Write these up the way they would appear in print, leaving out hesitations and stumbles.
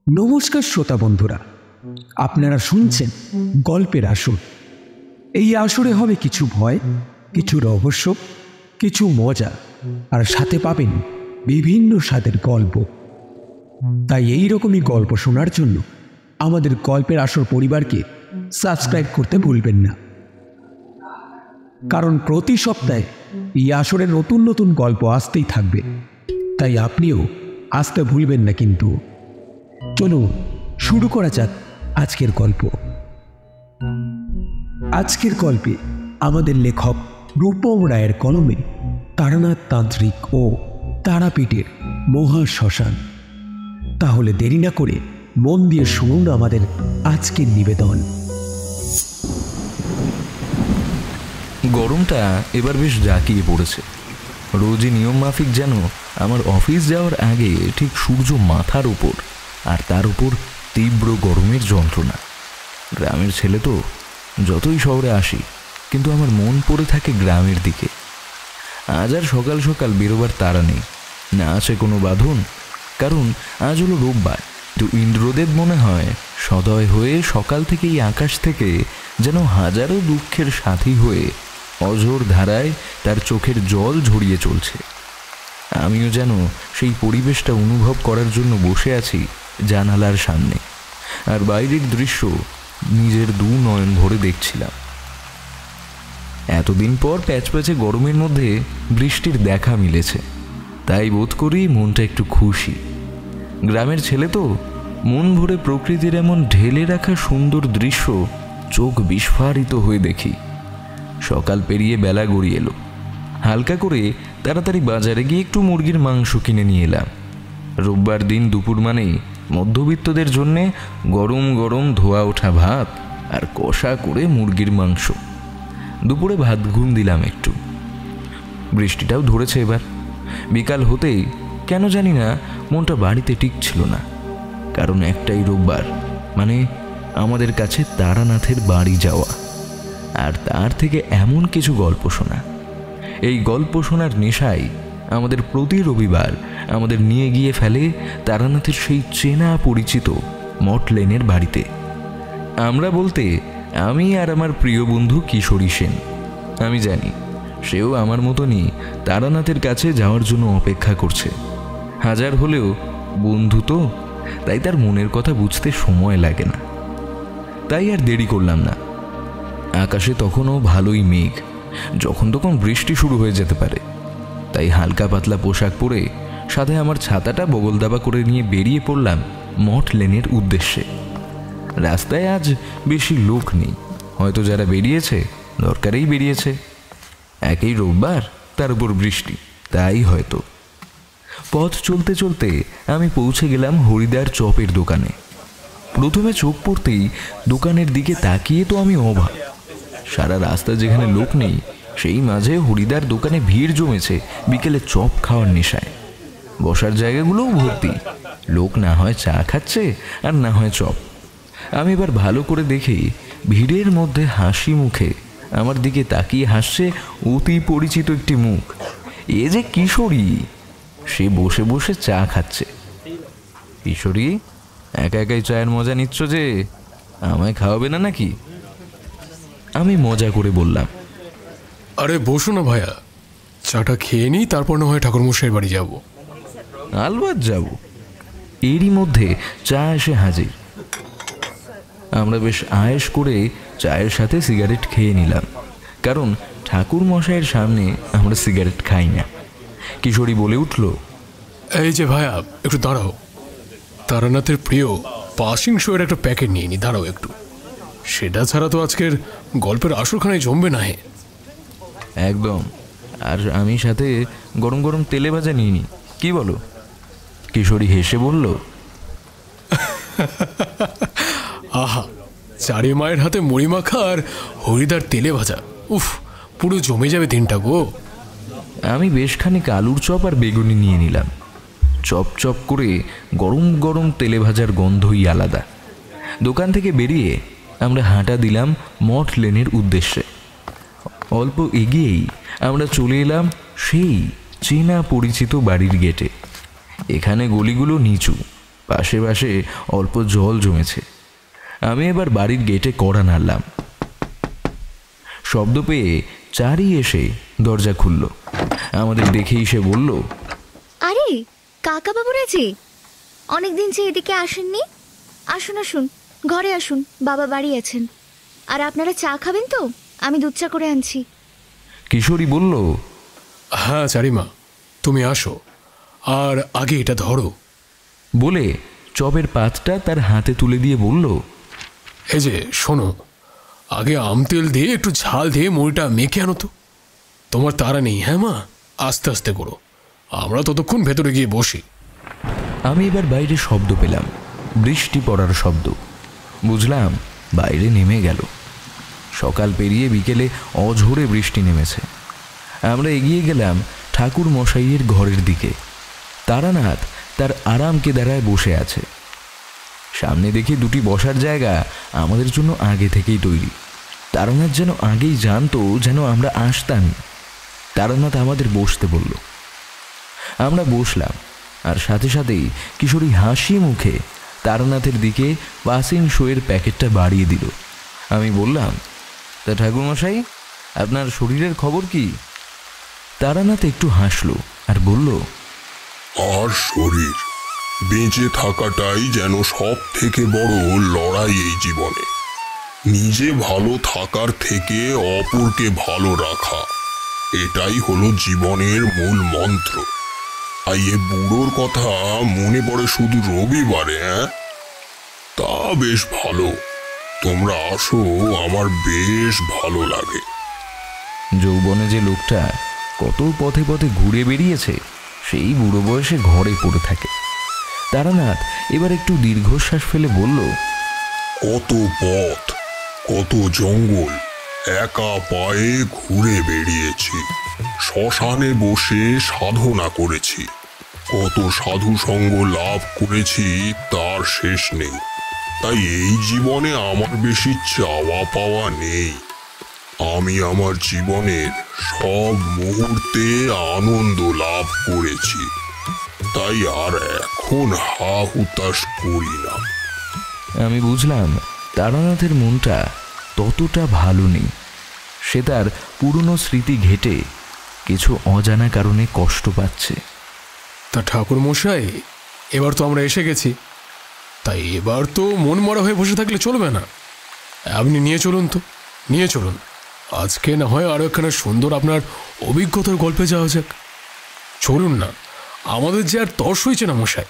নমস্কার শ্রোতা বন্ধুরা, আপনারা শুনছেন গল্পের আসর। এই আসরে হবে কিছু ভয়, কিছু রহস্য, কিছু মজা, আর সাথে পাবেন বিভিন্ন স্বাদের গল্প। তাই এই রকমই গল্প শোনার জন্য আমাদের গল্পের আসর পরিবারকে সাবস্ক্রাইব করতে ভুলবেন না, কারণ প্রতি সপ্তাহে এই আসরে নতুন নতুন গল্প আসতেই থাকবে। তাই আপনিও আসতে ভুলবেন না কিন্তু। চলুন শুরু করা যাক আজকের গল্প। আজকের গল্পে আমাদের লেখক রূপম রায়ের কলমে তারানাথ তান্ত্রিক ও তারাপীঠের মহাশ্মশান। তাহলে দেরি না করে মন দিয়ে শুনুন আমাদের আজকের নিবেদন। গরমটা এবার বেশ জাঁকিয়ে পড়েছে। রোজই নিয়ম মাফিক যেন আমার অফিস যাওয়ার আগে ঠিক সূর্য মাথার উপর, আর তার উপর তীব্র গরমের যন্ত্রণা। গ্রামের ছেলে তো, যতই শহরে আসি কিন্তু আমার মন পড়ে থাকে গ্রামের দিকে। আজ আর সকাল সকাল বেরোবার তাড়া নেই, না আছে কোনো বাঁধন, কারণ আজ হলো রোববার। তো ইন্দ্রদেব মনে হয় সদয় হয়ে সকাল থেকেই আকাশ থেকে যেন হাজারো দুঃখের সাথী হয়ে অঝোর ধারায় তার চোখের জল ঝরিয়ে চলছে। আমিও যেন সেই পরিবেশটা অনুভব করার জন্য বসে আছি জানালার সামনে, আর বাইরের দৃশ্য নিজের দু নয়ন ভরে দেখছিলাম। এতদিন পর প্যাচপ্যাচে গরমের মধ্যে বৃষ্টির দেখা মিলেছে, তাই বোধ করি মনটা একটু খুশি। গ্রামের ছেলে তো, মন ভরে প্রকৃতির এমন ঢেলে রাখা সুন্দর দৃশ্য চোখ বিস্ফারিত হয়ে দেখি। সকাল পেরিয়ে বেলা গড়িয়ে এলো। হালকা করে তাড়াতাড়ি বাজারে গিয়ে একটু মুরগির মাংস কিনে নিয়ে এলাম। রোববার দিন দুপুর মানেই মধ্যবিত্তদের জন্যে গরম গরম ধোয়া ওঠা ভাত আর কষা করে মুরগির মাংস। দুপুরে ভাত ঘুম দিলাম একটু। বৃষ্টিটাও ধরেছে এবার। বিকাল হতেই কেন জানি না মনটা বাড়িতে টিকছিল না, কারণ একটাই রোববার, মানে আমাদের কাছে তারানাথের বাড়ি যাওয়া, আর তার থেকে এমন কিছু গল্প শোনা। এই গল্প শোনার নেশায় আমাদের প্রতি রবিবার আমাদের নিয়ে গিয়ে ফেলে তারানাথের সেই চেনা পরিচিত মঠ লেনের বাড়িতে। আমরা বলতে আমি আর আমার প্রিয় বন্ধু কিশোরী সেন। আমি জানি সেও আমার মতনই তারানাথের কাছে যাওয়ার জন্য অপেক্ষা করছে। হাজার হলেও বন্ধু তো, তাই তার মনের কথা বুঝতে সময় লাগে না। তাই আর দেরি করলাম না। আকাশে তখনও ভালোই মেঘ, যখন তখন বৃষ্টি শুরু হয়ে যেতে পারে। তাই হালকা পাতলা পোশাক পরে সাথে আমার ছাতাটা বগল দাবা করে নিয়ে বেরিয়ে পড়লাম মঠ লেনের উদ্দেশ্যে। রাস্তায় আজ বেশি লোক নেই, হয়তো যারা বেরিয়েছে দরকারেই বেরিয়েছে। একই রোববার, তার উপর বৃষ্টি, তাই হয়তো। পথ চলতে চলতে আমি পৌঁছে গেলাম হরিদার চপের দোকানে। প্রথমে চোখ পড়তেই দোকানের দিকে তাকিয়ে তো আমি অবাক। সারা রাস্তা যেখানে লোক নেই, সেই মাঝে হরিদার দোকানে ভিড় জমেছে বিকেলে চপ খাওয়ার নেশায়। বসার জায়গাগুলোও ভর্তি, লোক না হয় চা খাচ্ছে আর না হয় চপ। আমি এবার ভালো করে দেখি ভিড়ের মধ্যে হাসি মুখে আমার দিকে তাকিয়ে হাসছে অতি পরিচিত একটি মুখ। এ যে কিশোরী, সে বসে বসে চা খাচ্ছে। কিশোরী, একা একাই চায়ের মজা নিচ্ছ যে, আমায় খাওয়াবে না নাকি? আমি মজা করে বললাম, আরে বসো না ভাইয়া, চাটা খেয়ে নিই, তারপর না হয় ঠাকুরমশাইয়ের বাড়ি যাব। আলবাত যাব। এরই মধ্যে চা এসে হাজির। আমরা বেশ আয়েশ করে চায়ের সাথে সিগারেট খেয়ে নিলাম, কারণ ঠাকুর মশাইয়ের সামনে আমরা সিগারেট খাই না। কিশোরী বলে উঠল, এই যে ভাইয়া, একটু দাঁড়াও, তারানাথের প্রিয় পাসিং শোয়ের একটা প্যাকেট নিয়ে নি, দাঁড়াও একটু। সেটা ছাড়া তো আজকের গল্পের আসরখানায় জমবে না। হে একদম। আর আমি সাথে গরম গরম তেলে ভাজা নিয়ে নি, কি বলো? কিশোরী হেসে বলল, আহা, চারি মায়ের হাতে মুড়ি মাখা আর হরিদার তেলে ভাজা, উফ, পুরো জমে যাবে দিনটা গো। আমি বেশ খানিক আলুর চপ আর বেগুনি নিয়ে নিলাম। চপ চপ করে গরম গরম তেলে ভাজার গন্ধই আলাদা। দোকান থেকে বেরিয়ে আমরা হাঁটা দিলাম মঠ লেনের উদ্দেশ্যে। অল্প এগিয়েই আমরা চলে এলাম সেই চেনা পরিচিত বাড়ির গেটে। এখানে গলিগুলো নিচু, পাশে পাশে অল্প জল জমেছে। আমি এবার বাড়ির গেটে কড়া নাড়লাম। শব্দ পেয়ে চারি এসে দরজা খুলল। আমাদের দেখেই সে বলল, আরে কাকা বাবুরা যে অনেকদিন যে এদিকে আসেননি। আসুন আসুন, ঘরে আসুন, বাবা বাড়ি আছেন। আর আপনারা চা খাবেন তো? আমি দুধ চা করে আনছি। কিশোরী বলল, হ্যাঁ চারিমা, তুমি আসো, আর আগে এটা ধরো। বলে চপের পাতটা তার হাতে তুলে দিয়ে বলল, এই যে শোনো, আগে আম তেল দিয়ে একটু ঝাল দিয়ে মুড়িটা মেখে আনো তো। তোমার তাড়া নেই, হ্যাঁ মা, আস্তে আস্তে করো, আমরা ততক্ষণ ভেতরে গিয়ে বসি। আমি এবার বাইরে শব্দ পেলাম, বৃষ্টি পড়ার শব্দ। বুঝলাম বাইরে নেমে গেল। সকাল পেরিয়ে বিকেলে অঝোরে বৃষ্টি নেমেছে। আমরা এগিয়ে গেলাম ঠাকুর মশাইয়ের ঘরের দিকে। তারানাথ তার আরাম কেদারায় বসে আছে। সামনে দেখি দুটি বসার জায়গা আমাদের জন্য আগে থেকেই তৈরি। তারানাথ যেন আগেই জানতো যেন আমরা আসতাম। তারানাথ আমাদের বসতে বলল। আমরা বসলাম, আর সাথে সাথেই কিশোরী হাসি মুখে তারানাথের দিকে পাসিং শোয়ের প্যাকেটটা বাড়িয়ে দিল। আমি বললাম, তা ঠাকুরমশাই, আপনার শরীরের খবর কি? তারানাথ একটু হাসলো আর বলল, আর শরীর, বেঁচে থাকাটাই যেন সব থেকে বড় লড়াই এই জীবনে। নিজে ভালো থাকার থেকে অপরকে ভালো রাখা, এটাই হলো জীবনের মূল মন্ত্র। আর এ বুড়োর কথা মনে পড়ে শুধু রবিবারে। তা বেশ ভালো, তোমরা আসো, আমার বেশ ভালো লাগে। যৌবনে যে লোকটা কত পথে পথে ঘুরে বেরিয়েছে, সেই বুড়ো বয়সে ঘরে পড়ে থাকে। তারানাথ এবার একটু দীর্ঘশ্বাস ফেলে বলল, কত পথ, কত জঙ্গল, একা পায়ে ঘুরে বেরিয়েছি। শ্মশানে বসে সাধনা করেছি, কত সাধু সঙ্গ লাভ করেছি তার শেষ নেই। তাই এই জীবনে আমার বেশি চাওয়া পাওয়া নেই। আমি আমার জীবনের সব মুহূর্তে আনন্দ লাভ করেছি, তাই আর এখন হা হুতাশ করি না। আমি বুঝলাম তারানাথের মনটা ততটা ভালো নেই। সে তার পুরনো স্মৃতি ঘেটে কিছু অজানা কারণে কষ্ট পাচ্ছে। তা ঠাকুর মশাই, এবার তো আমরা এসে গেছি, তাই এবার তো মন মরা হয়ে বসে থাকলে চলবে না। আপনি নিয়ে চলুন তো, নিয়ে চলুন। আজকে না হয় আরও একখানা সুন্দর আপনার অভিজ্ঞতার গল্পে যাওয়া যাক। চলুন না, আমাদের যে আর তর্স হয়েছে না মশাই।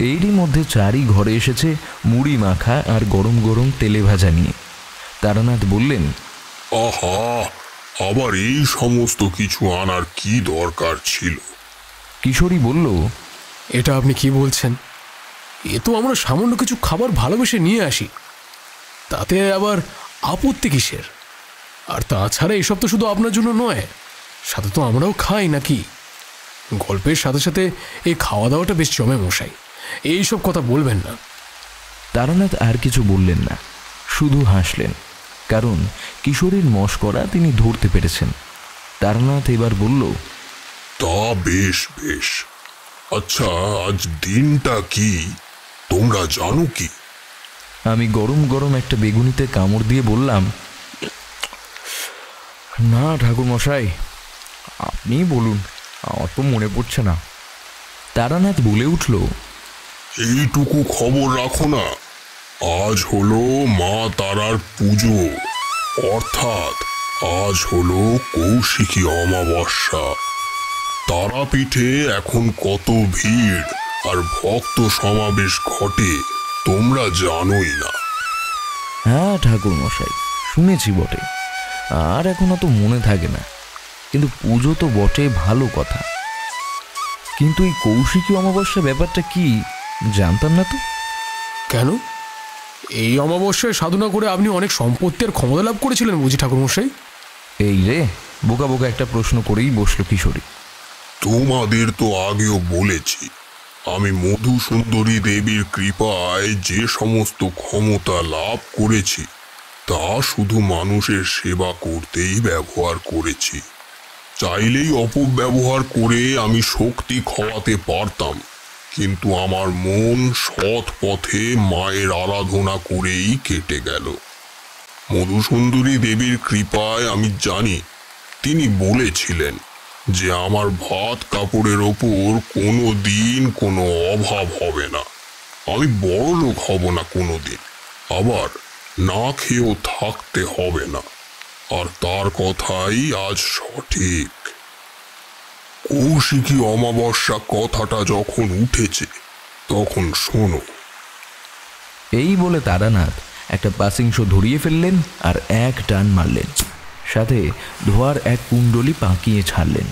এরই মধ্যে চারি ঘরে এসেছে মুড়ি মাখা আর গরম গরম তেলে ভাজা নিয়ে। তারানাথ বললেন, আহা, আবার এই সমস্ত কিছু আনার কি দরকার ছিল? কিশোরী বলল, এটা আপনি কি বলছেন? এ তো আমরা সামান্য কিছু খাবার ভালোবেসে নিয়ে আসি, তাতে আবার আপত্তি কিসের? আর তাছাড়া এসব তো শুধু আপনার জন্য নয়, সাথে তো আমরাও খাই নাকি। গল্পের সাথে সাথে এই খাওয়া দাওয়াটা বেশ জমে মশাই, এইসব কথা বলবেন না। তারানাথ আর কিছু বললেন না, শুধু হাসলেন, কারণ কিশোরীর মশকরা তিনি ধরতে পেরেছেন। তারানাথ এবার বলল, তা বেশ বেশ। আচ্ছা, আজ দিনটা কি তোমরা জানো কি? আমি গরম গরম একটা বেগুনিতে কামড় দিয়ে বললাম, না ঠাকুর মশাই, আপনি বলুন, আমার তো মনে পড়ছে না। তারানাথ বলে উঠল, এইটুকু খবর রাখো না, আজ হলো মা তারার পুজো, অর্থাৎ আজ হলো কৌশিকী অমাবস্যা। তারাপীঠে এখন কত ভিড় আর ভক্ত সমাবেশ ঘটে তোমরা জানোই না। হ্যাঁ ঠাকুর মশাই, শুনেছি বটে, আর এখন অত মনে থাকে না, কিন্তু পুজো তো বটে, ভালো কথা। কিন্তু এই কৌশিকী অমাবস্যা ব্যাপারটা কি জানতাম না তো। কেন? এই অমাবস্যায় সাধনা করে আপনি অনেক সম্পত্তি আর ক্ষমতা লাভ করেছিলেন বুঝি ঠাকুর মশাই? এই রে, বোকা বোকা একটা প্রশ্ন করেই বসলো কিশোরী। তোমাদের তো আগেও বলেছি, আমি মধুসুন্দরী দেবীর কৃপায় যে সমস্ত ক্ষমতা লাভ করেছি তা শুধু মানুষের সেবা করতেই ব্যবহার করেছি। চাইলেই অপব্যবহার করে আমি শক্তি খোয়াতে পারতাম, কিন্তু আমার মন সৎ পথে মায়ের আরাধনা করেই কেটে গেল। মধুসুন্দরী দেবীর কৃপায় আমি জানি তিনি বলেছিলেন যে আমার ভাত কাপড়ের ওপর কোনো দিন কোনো অভাব হবে না, আমি বড়লোক হব না কোনো দিন, আবার না খেয়েও থাকতে হবে না। আর তার কথাই আজ সঠিক। কৌশিকী অমাবস্যা কথাটা যখন উঠেছে তখন শোনো। এই বলে তারানাথ একটা পাসিংশ ধরিয়ে ফেললেন আর এক টান মারলেন, সাথে ধোয়ার এক কুণ্ডলি পাকিয়ে ছাড়লেন।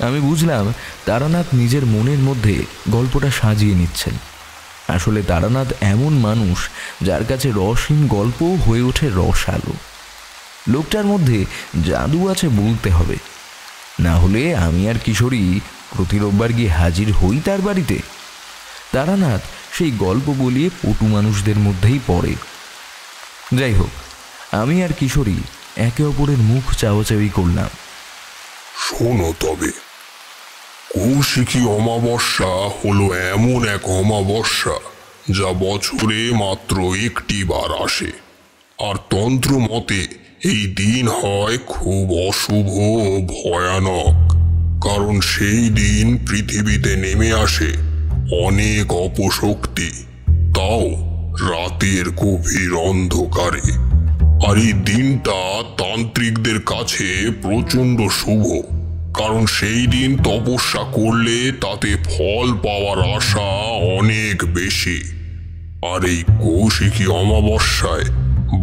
আমি বুঝলাম তারানাথ নিজের মনের মধ্যে গল্পটা সাজিয়ে নিচ্ছেন। আসলে তারানাথ এমন মানুষ যার কাছে রসহীন গল্পও হয়ে ওঠে রসালো। লোকটার মধ্যে জাদু আছে বলতে হবে, না হলে আমি আর কিশোরী প্রতি রোববার গিয়ে হাজির হই তার বাড়িতে। তারানাথ সেই গল্প বলিয়ে পটু মানুষদের মধ্যেই পড়ে। যাই হোক, আমি আর কিশোরী একে অপরের মুখ চাওয়াচাওয়ি করলাম। শোনো তবে, কৌশিকী অমাবস্যা হলো এমন এক অমাবস্যা যা বছরে মাত্র একটি বার আসে। আর তন্ত্র মতে এই দিন হয় খুব অশুভ ও ভয়ানক, কারণ সেই দিন পৃথিবীতে নেমে আসে অনেক অপশক্তি, তাও রাতের গভীর অন্ধকারে। আর এই দিনটা তান্ত্রিকদের কাছে প্রচণ্ড শুভ, কারণ সেই দিন তপস্যা করলে তাতে ফল পাওয়ার আশা অনেক বেশি। আর এই কৌশিকী অমাবস্যায়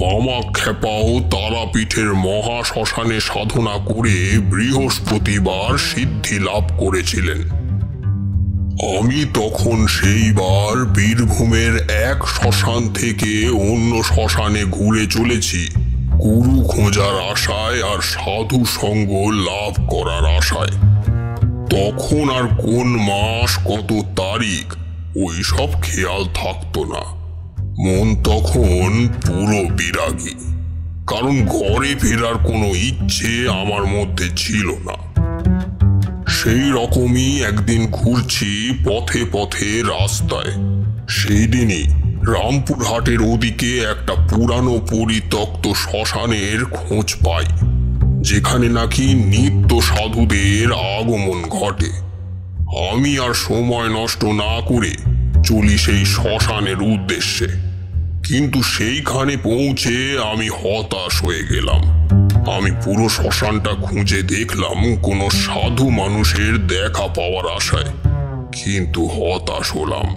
বামাক্ষেপাও তারাপীঠের মহাশ্মশানে সাধনা করে বৃহস্পতিবার সিদ্ধি লাভ করেছিলেন। আমি তখন সেইবার বীরভূমের এক শ্মশান থেকে অন্য শ্মশানে ঘুরে চলেছি গুরু খোঁজার আশায় আর সাধু সঙ্গ লাভ করার আশায়। তখন আর কোন মাস কত তারিখ ওই সব খেয়াল থাকতো না। মন তখন পুরো বিরাগী, কারণ ঘরে ফেরার কোনো ইচ্ছে আমার মধ্যে ছিল না। সেই রকমই একদিন ঘুরছি পথে পথে রাস্তায়। সেই দিনই রামপুরহাটের ওদিকে একটা পুরানো পরিত্যক্ত শ্মশানের খোঁজ পাই, যেখানে নাকি নিত্য সাধুদের আগমন ঘটে। আমি আর সময় নষ্ট না করে চলি সেই শ্মশানের উদ্দেশ্যে, কিন্তু সেইখানে পৌঁছে আমি হতাশ হয়ে গেলাম। আমি পুরো শ্মশানটা খুঁজে দেখলাম কোনো সাধু মানুষের দেখা পাওয়ার আশায়, কিন্তু হতাশ হলাম।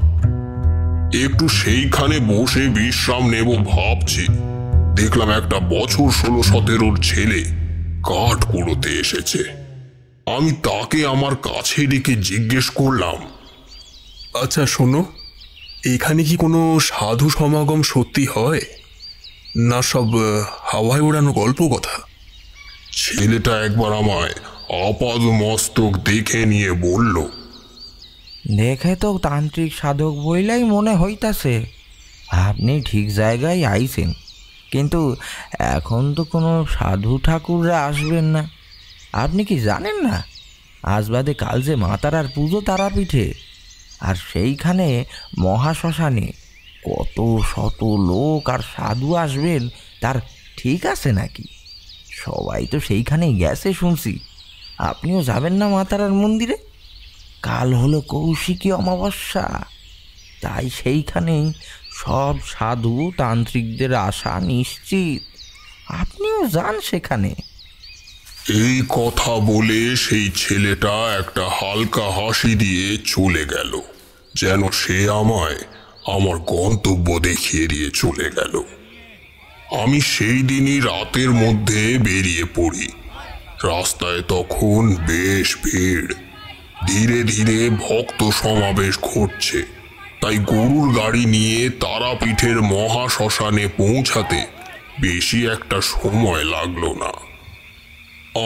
একটু সেইখানে বসে বিশ্রাম নেব ভাবছি, দেখলাম একটা বছর 16-17 ছেলে কাঠ কুড়োতে এসেছে। আমি তাকে আমার কাছে ডেকে জিজ্ঞেস করলাম, আচ্ছা শোনো, এখানে কি কোনো সাধু সমাগম সত্যি হয়, না সব হাওয়ায় ওড়ানো গল্প কথা? ছেলেটা একবার আমায় আপাদ মস্তক দেখে নিয়ে বলল, দেখে তো তান্ত্রিক সাধক বইলাই মনে হইতাছে। আপনি ঠিক জায়গায় আইছেন, কিন্তু এখন তো কোনো সাধু ঠাকুররা আসবেন না। আপনি কি জানেন না আজ বাদে কাল যে মা তারার পুজো তারাপীঠে, আর সেইখানে মহাশ্মশানে কত শত লোক আর সাধু আসবেন তার ঠিক আছে নাকি? সবাই তো সেইখানেই গেছে শুনছি। আপনিও যাবেন না মা তারার মন্দিরে? কাল হলো কৌশিকী অমাবস্যা, তাই সেইখানেই সব সাধু তান্ত্রিকদের আসা নিশ্চিত। আপনিও যান সেখানে। এই কথা বলে সেই ছেলেটা একটা হালকা হাসি দিয়ে চলে গেল, যেন সে আমায় আমার গন্তব্য দেখিয়ে দিয়ে চলে গেল। আমি সেই দিনই রাতের মধ্যে বেরিয়ে পড়ি। রাস্তায় তখন বেশ ভিড়, ধীরে ধীরে ভক্ত সমাবেশ ঘটছে। তাই গরুর গাড়ি নিয়ে তারাপীঠের মহাশ্মশানে পৌঁছাতে বেশি একটা সময় লাগলো না।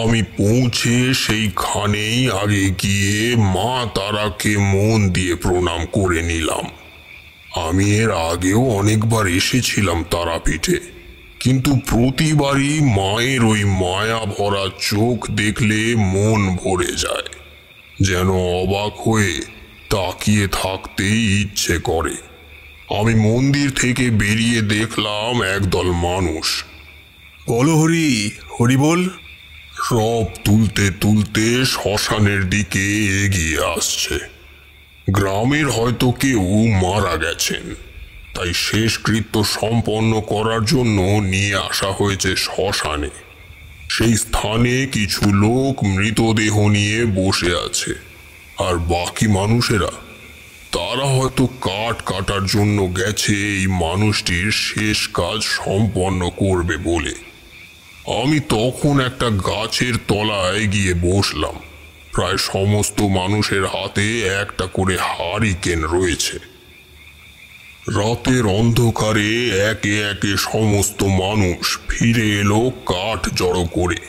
আমি পৌঁছে সেইখানেই আগে গিয়ে মা তারাকে মন দিয়ে প্রণাম করে নিলাম। আমি এর আগেও অনেকবার এসেছিলাম তারাপীঠে, কিন্তু প্রতিবারই মায়ের ওই মায়া ভরা চোখ দেখলে মন ভরে যায়, যেন অবাক হয়ে তাকিয়ে থাকতেই ইচ্ছে করে। আমি মন্দির থেকে বেরিয়ে দেখলাম একদল মানুষ। বলো হরি, হরি বল। রব তুলতে তুলতে শ্মশানের দিকে এগিয়ে আসছে। গ্রামের হয়তো কেউ মারা গেছেন, তাই শেষকৃত্য সম্পন্ন করার জন্য নিয়ে আসা হয়েছে শ্মশানে। সেই স্থানে কিছু লোক মৃতদেহ নিয়ে বসে আছে, আর বাকি মানুষেরা তারা হয়তো কাঠ কাটার জন্য গেছে এই মানুষটির শেষ কাজ সম্পন্ন করবে বলে। আমি তখন একটা গাছের তলায় গিয়ে বসলাম। প্রায় সমস্ত মানুষের হাতে একটা করে হারিকেন রয়েছে। রাতের অন্ধকারে একে একে সমস্ত মানুষ ফিরে এলো কাঠ জড়ো করে।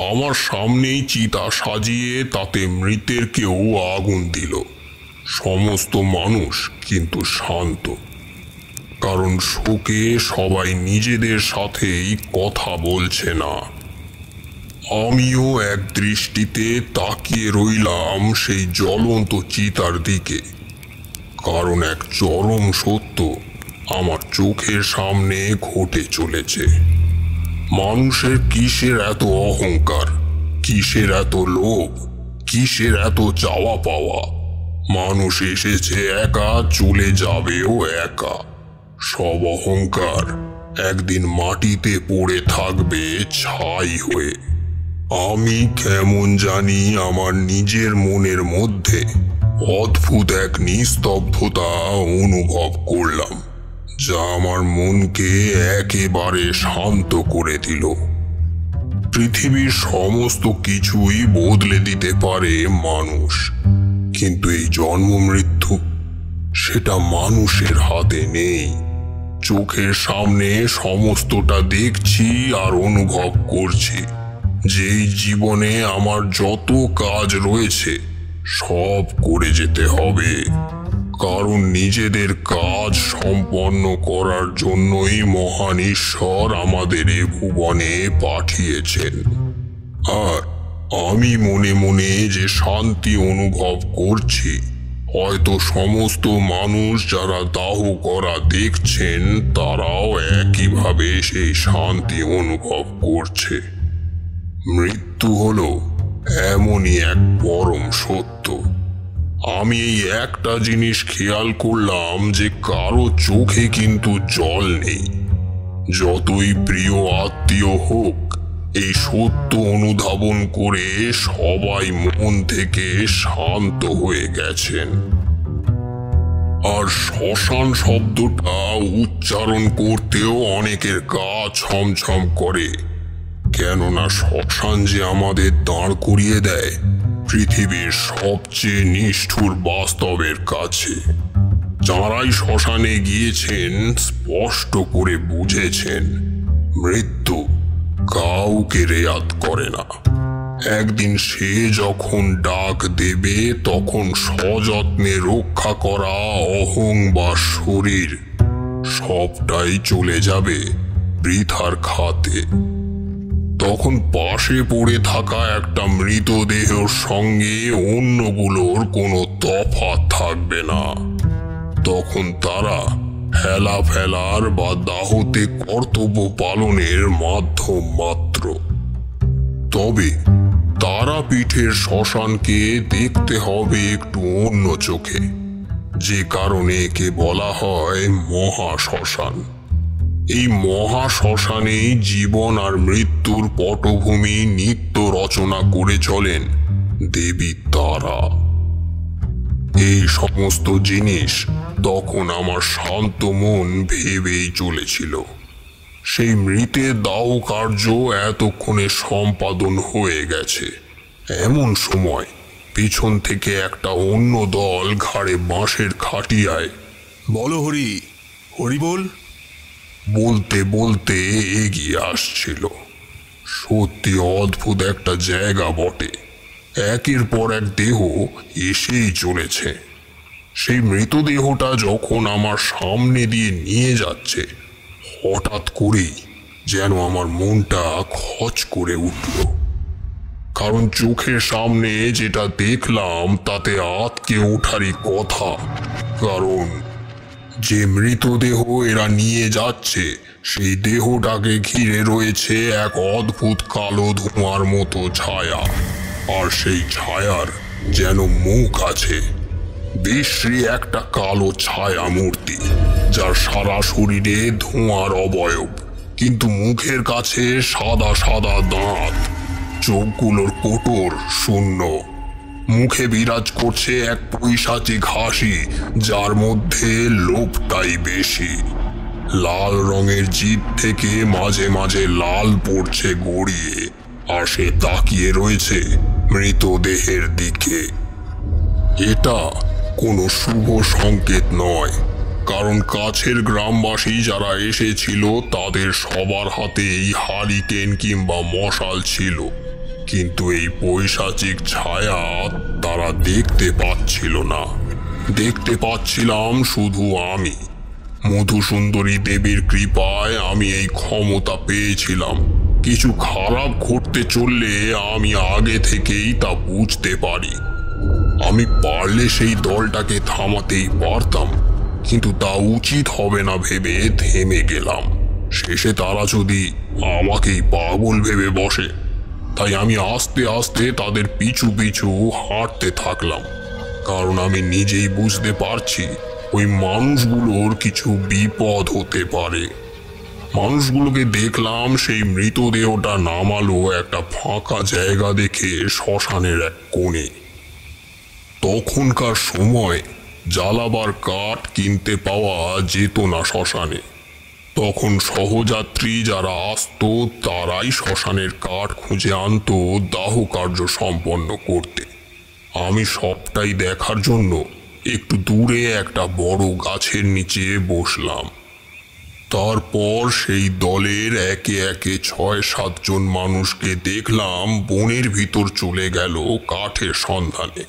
আমার সামনেই চিতা সাজিয়ে তাতে মৃতের কেউ আগুন দিল। সমস্ত মানুষ কিন্তু শান্ত, কারণ শোকে সবাই নিজেদের সাথেই কথা বলছে না। আমিও এক দৃষ্টিতে তাকিয়ে রইলাম সেই জ্বলন্ত চিতার দিকে, কারণ এক চরম সত্য আমার চোখের সামনে ঘটে চলেছে। মানুষের কিসের এত অহংকার, কিসের এত লোভ, কিসের এত চাওয়া পাওয়া? মানুষ এসেছে একা, চলে যাবেও একা। সব অহংকার একদিন মাটিতে পড়ে থাকবে ছাই হয়ে। আমি কেমন জানি আমার নিজের মনের মধ্যে অদ্ভুত এক নিস্তব্ধতা অনুভব করলাম, যা আমার মনকে একেবারে শান্ত করে দিল। পৃথিবীর সমস্ত কিছুই বদলে দিতে পারে মানুষ, কিন্তু এই জন্ম মৃত্যু, সেটা মানুষের হাতে নেই। চোখের সামনে সমস্তটা দেখছি আর অনুভব করছি যে এই জীবনে আমার যত কাজ রয়েছে সব করে যেতে হবে, কারণ নিজেদের কাজ সম্পন্ন করার জন্যই মহান ঈশ্বর আমাদের এ ভুবনে পাঠিয়েছেন। আর আমি মনে মনে যে শান্তি অনুভব করছি, হয়তো সমস্ত মানুষ যারা দাহ করা দেখছেন তারাও একইভাবে সেই শান্তি অনুভব করছে। মৃত্যু হলো এমনই এক পরম সত্য। আমি এই একটা জিনিস খেয়াল করলাম যে কারো চোখে কিন্তু জল নেই। যতই প্রিয় আত্মীয় হোক, এই সত্য অনুধাবন করে সবাই মন থেকে শান্ত হয়ে গেছেন। আর শ্মশান শব্দটা উচ্চারণ করতেও অনেকের গা ছমছম করে, কেননা শ্মশান যে আমাদের দাঁড় করিয়ে দেয় পৃথিবীর সবচেয়ে নিষ্ঠুর বাস্তবের কাছে। যাঁরাই শ্মশানে গিয়েছেন স্পষ্ট করে বুঝেছেন, মৃত্যু কাউকে রেয়াত করে না। একদিন সে যখন ডাক দেবে, তখন সযত্নে রক্ষা করা অহং বা শরীর সবটাই চলে যাবে বৃথার খাতে। তখন পাশে পড়ে থাকা একটা মৃতদেহের সঙ্গে অন্যগুলোর কোনো তফাৎ থাকবে না। তখন তারা হেলা ফেলার বা দাহতে কর্তব্য পালনের মাধ্যম মাত্র। তবে তারাপীঠের শ্মশানকে দেখতে হবে একটু অন্য চোখে, যে কারণে একে বলা হয় মহাশ্মশান। এই মহাশ্মশানেই জীবন আর মৃত্যুর পটভূমি নিত্য রচনা করে চলেন দেবী তারা। এই সমস্ত জিনিস তখন আমার শান্ত মন ভেবেই চলেছিল। সেই মৃতের দাহ কার্য এতক্ষণে সম্পাদন হয়ে গেছে। এমন সময় পিছন থেকে একটা অন্য দল ঘাড়ে বাঁশের খাটিয়ায় বলো হরি, হরি বল বলতে বলতে এগিয়ে আসছিল। সত্যি অদ্ভুত একটা জায়গা বটে। একের পর এক দেহ এসেই চলেছে। সেই মৃতদেহটা যখন আমার সামনে দিয়ে নিয়ে যাচ্ছে, হঠাৎ করেই যেন আমার মনটা খচ করে উঠল, কারণ চোখের সামনে যেটা দেখলাম তাতে আঁতকে ওঠারই কথা। কারণ যে মৃতদেহ এরা নিয়ে যাচ্ছে সেই দেহটাকে ঘিরে রয়েছে এক অদ্ভুত কালো ধোঁয়ার মতো ছায়া, আর সেই ছায়ার যেন মুখ আছে। বিশ্রী একটা কালো ছায়া মূর্তি, যার সারা শরীরে ধোঁয়ার অবয়ব, কিন্তু মুখের কাছে সাদা সাদা দাঁত, চোখগুলোর কোটর শূন্য। মুখে বিরাজ করছে এক পৈশাচিক হাসি, যার মধ্যে লোভটাই বেশি। লাল রঙের জিভ থেকে মাঝে মাঝে লাল পড়ছে গড়িয়ে, আর সে তাকিয়ে রয়েছে মৃতদেহের দিকে। এটা কোনো শুভ সংকেত নয়, কারণ কাছের গ্রামবাসী যারা এসেছিল তাদের সবার হাতে এই হারিকেন কিংবা মশাল ছিল, কিন্তু এই পৈশাচিক ছায়া তারা দেখতে পাচ্ছিল না। দেখতে পাচ্ছিলাম শুধু আমি। মধুসুন্দরী দেবীর কৃপায় আমি এই ক্ষমতা পেয়েছিলাম। কিছু খারাপ ঘটতে চললে আমি আগে থেকেই তা বুঝতে পারি। আমি পারলে সেই দলটাকে থামাতেই পারতাম, কিন্তু তা উচিত হবে না ভেবে থেমে গেলাম। শেষে তারা যদি আমাকেই পাগল ভেবে বসে, তাই আমি আস্তে আস্তে তাদের পিছু পিছু হাঁটতে থাকলাম, কারণ আমি নিজেই বুঝতে পারছি ওই মানুষগুলোর কিছু বিপদ হতে পারে। মানুষগুলোকে দেখলাম সেই মৃতদেহটা নামালো একটা ফাঁকা জায়গা দেখে শ্মশানের এক কোণে। তখনকার সময় জ্বালাবার কাঠ কিনতে পাওয়া যেত না শ্মশানে। তখন সহযাত্রী যারা আসতো তারাই শ্মশানের কাঠ খুঁজে আনতো দাহ কার্য সম্পন্ন করতে। আমি সবটাই দেখার জন্য একটু দূরে একটা বড় গাছের নিচে বসলাম। তারপর সেই দলের একে একে ৬-৭ জন মানুষকে দেখলাম বনের ভিতর চলে গেল কাঠের সন্ধানে।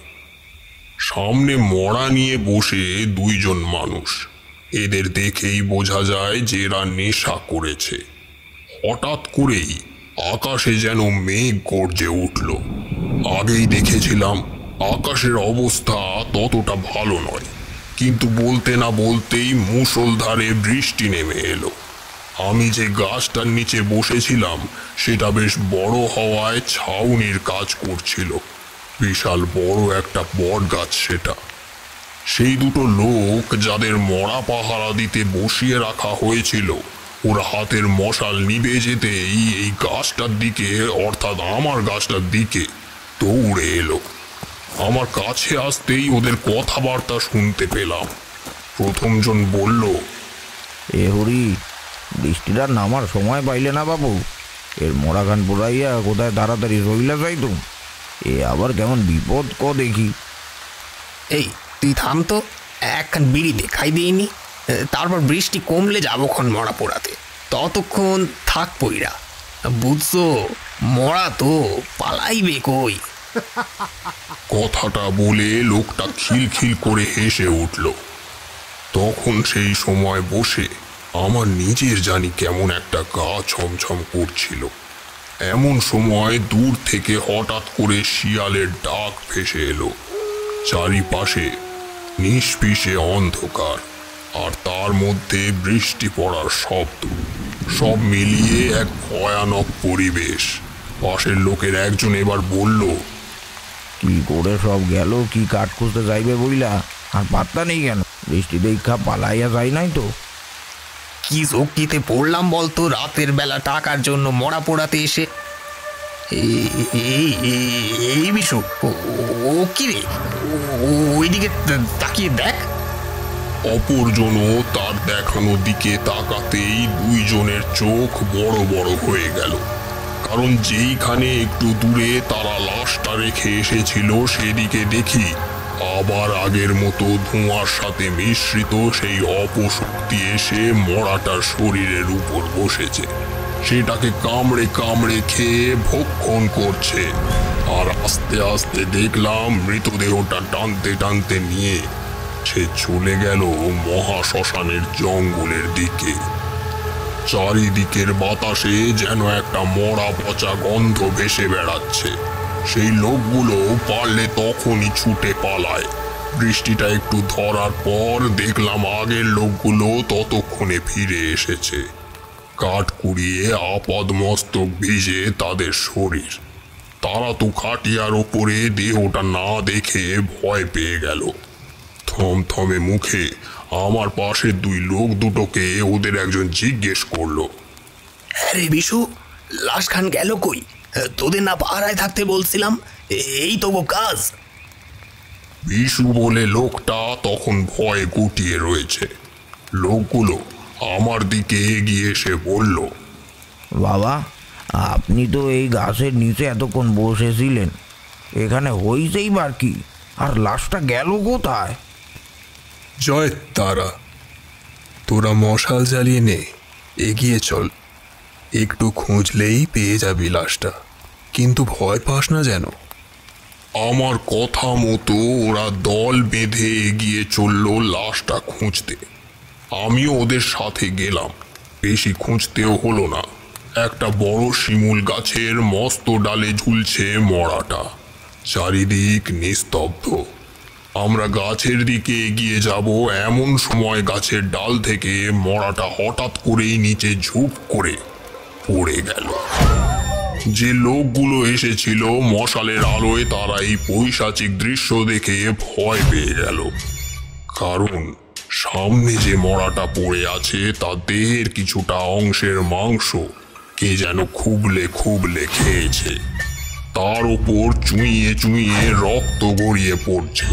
সামনে মড়া নিয়ে বসে ২ জন মানুষ। এদের দেখেই বোঝা যায় যে এরা নেশা করেছে। হঠাৎ করেই আকাশে যেন মেঘ গর্জে উঠল। আগেই দেখেছিলাম আকাশের অবস্থা ততটা ভালো নয়, কিন্তু বলতে না বলতেই মুষলধারে বৃষ্টি নেমে এলো। আমি যে গাছটার নিচে বসেছিলাম সেটা বেশ বড় হওয়ায় ছাউনির কাজ করছিল। বিশাল বড় একটা বট গাছ সেটা। সেই 2টো লোক যাদের মরা পাহারা দিতে বসিয়ে রাখা হয়েছিল, ওরা হাতের মশাল নিভে যেতেই এই গাছটার দিকে, অর্থাৎ আমার গাছটার দিকে দৌড়ে এলো। আমার কাছে আসতেই ওদের কথাবার্তা শুনতে পেলাম। প্রথমজন বলল, এ হরি, বৃষ্টিটা নামার সময় পাইলে না বাবু? এর মরাখান পোড়াইয়া কোথায় তাড়াতাড়ি রইলা যাইতো। এ আবার কেমন বিপদ ক দেখি। এই তুই থাম তো, একখান বিড়ি দেখাই দিইনি, তারপর বৃষ্টি কমলে যাবোক্ষণ মরা পোড়াতে। ততক্ষণ থাক পইরা, বুঝছো? মরা তো পালাইবে কই। কথাটা বলে লোকটা খিলখিল করে হেসে উঠল। তখন সেই সময় বসে আমার নিজের জানি কেমন একটা গা ছমছম করছিল। এমন সময় দূর থেকে হঠাৎ করে শিয়ালের ডাক ভেসে এলো। চারিপাশে নিষ্পিষে অন্ধকার, আর তার মধ্যে বৃষ্টি পড়ার শব্দ। সব মিলিয়ে এক ভয়ানক পরিবেশ। পাশের লোকের একজন এবার বলল, কি করে সব গেল? কি কাঠ খুঁজতে যাইবে বইলা, আর পাত্তা নেই কেন? বৃষ্টি দেখা পালাইয়া যায় নাই তো? কি ঝক্কিতে পড়লাম বলতো রাতের বেলা টাকার জন্য মরা পোড়াতে এসে। এই বিশু, ও কি রে, ওইদিকে তাকিয়ে দেখ। অপরজনও তার দেখানো দিকে তাকাতেই 2 জনের চোখ বড় বড় হয়ে গেল, কারণ যেইখানে একটু দূরে তারা লাশটা রেখে এসেছিল সেদিকে দেখি আবার আগের মতো ধোঁয়ার সাথে মিশ্রিত সেই অপশক্তি এসে মরাটার শরীরের উপর বসেছে। সেটাকে কামড়ে কামড়ে খেয়ে ভক্ষণ করছে। আর আস্তে আস্তে দেখলাম মৃতদেহটা টানতে টানতে নিয়ে সে চলে গেল মহাশ্মশানের জঙ্গলের দিকে। চারিদিকের বাতাসে যেন একটা মরা পচা গন্ধ ভেসে বেড়াচ্ছে। সেই লোকগুলো পারলে তখনই ছুটে পালায়। বৃষ্টিটা একটু ধরার পর দেখলাম আগের লোকগুলো ততক্ষণে ফিরে এসেছে। কাঠ কুড়িয়ে আপাদমস্তক ভিজে তাদের শরীর। তারা তো খাটিয়ার ওপরে দেহটা না দেখে ভয় পেয়ে গেল। থমথমে মুখে আমার পাশের দুই লোক দুটোকে ওদের একজন জিজ্ঞেস করলো, আরে বিশু, লাশ খান গেল কই? তোদের না পাড়ায় থাকতে বলছিলাম, এই তো কাজ। বিশু বলে লোকটা তখন ভয়ে গুটিয়ে রয়েছে। লোকগুলো আমার দিকে এগিয়ে এসে বলল, বাবা, আপনি তো এই গাছের নিচে এতক্ষণ বসেছিলেন, এখানে হইছেই বার কি? আর লাশটা গেল কোথায়? জয় তারা, তোরা মশাল জ্বালিয়ে নে, এগিয়ে চল। একটু খুঁজলেই পেয়ে যাবি লাশটা, কিন্তু ভয় পাস না যেন। আমার কথা মতো ওরা দল বেঁধে এগিয়ে চলল লাশটা খুঁজতে। আমিও ওদের সাথে গেলাম। বেশি খুঁজতেও হলো না। একটা বড় শিমুল গাছের মস্ত ডালে ঝুলছে মড়াটা। চারিদিক নিস্তব্ধ। আমরা গাছের দিকে এগিয়ে যাব এমন সময় গাছের ডাল থেকে মড়াটা হঠাৎ করেই নিচে ঝুপ করে পড়ে গেল। যে লোকগুলো এসেছিল মশালের আলোয় তারা এই পৈশাচিক দৃশ্য দেখে ভয় পেয়ে গেল। কারণ সামনে যে মড়াটা পড়ে আছে তার দেহের কিছুটা অংশের মাংস কে যেন খুবলে খুবলে খেয়েছে। তার উপর চুইয়ে চুইয়ে রক্ত গড়িয়ে পড়ছে।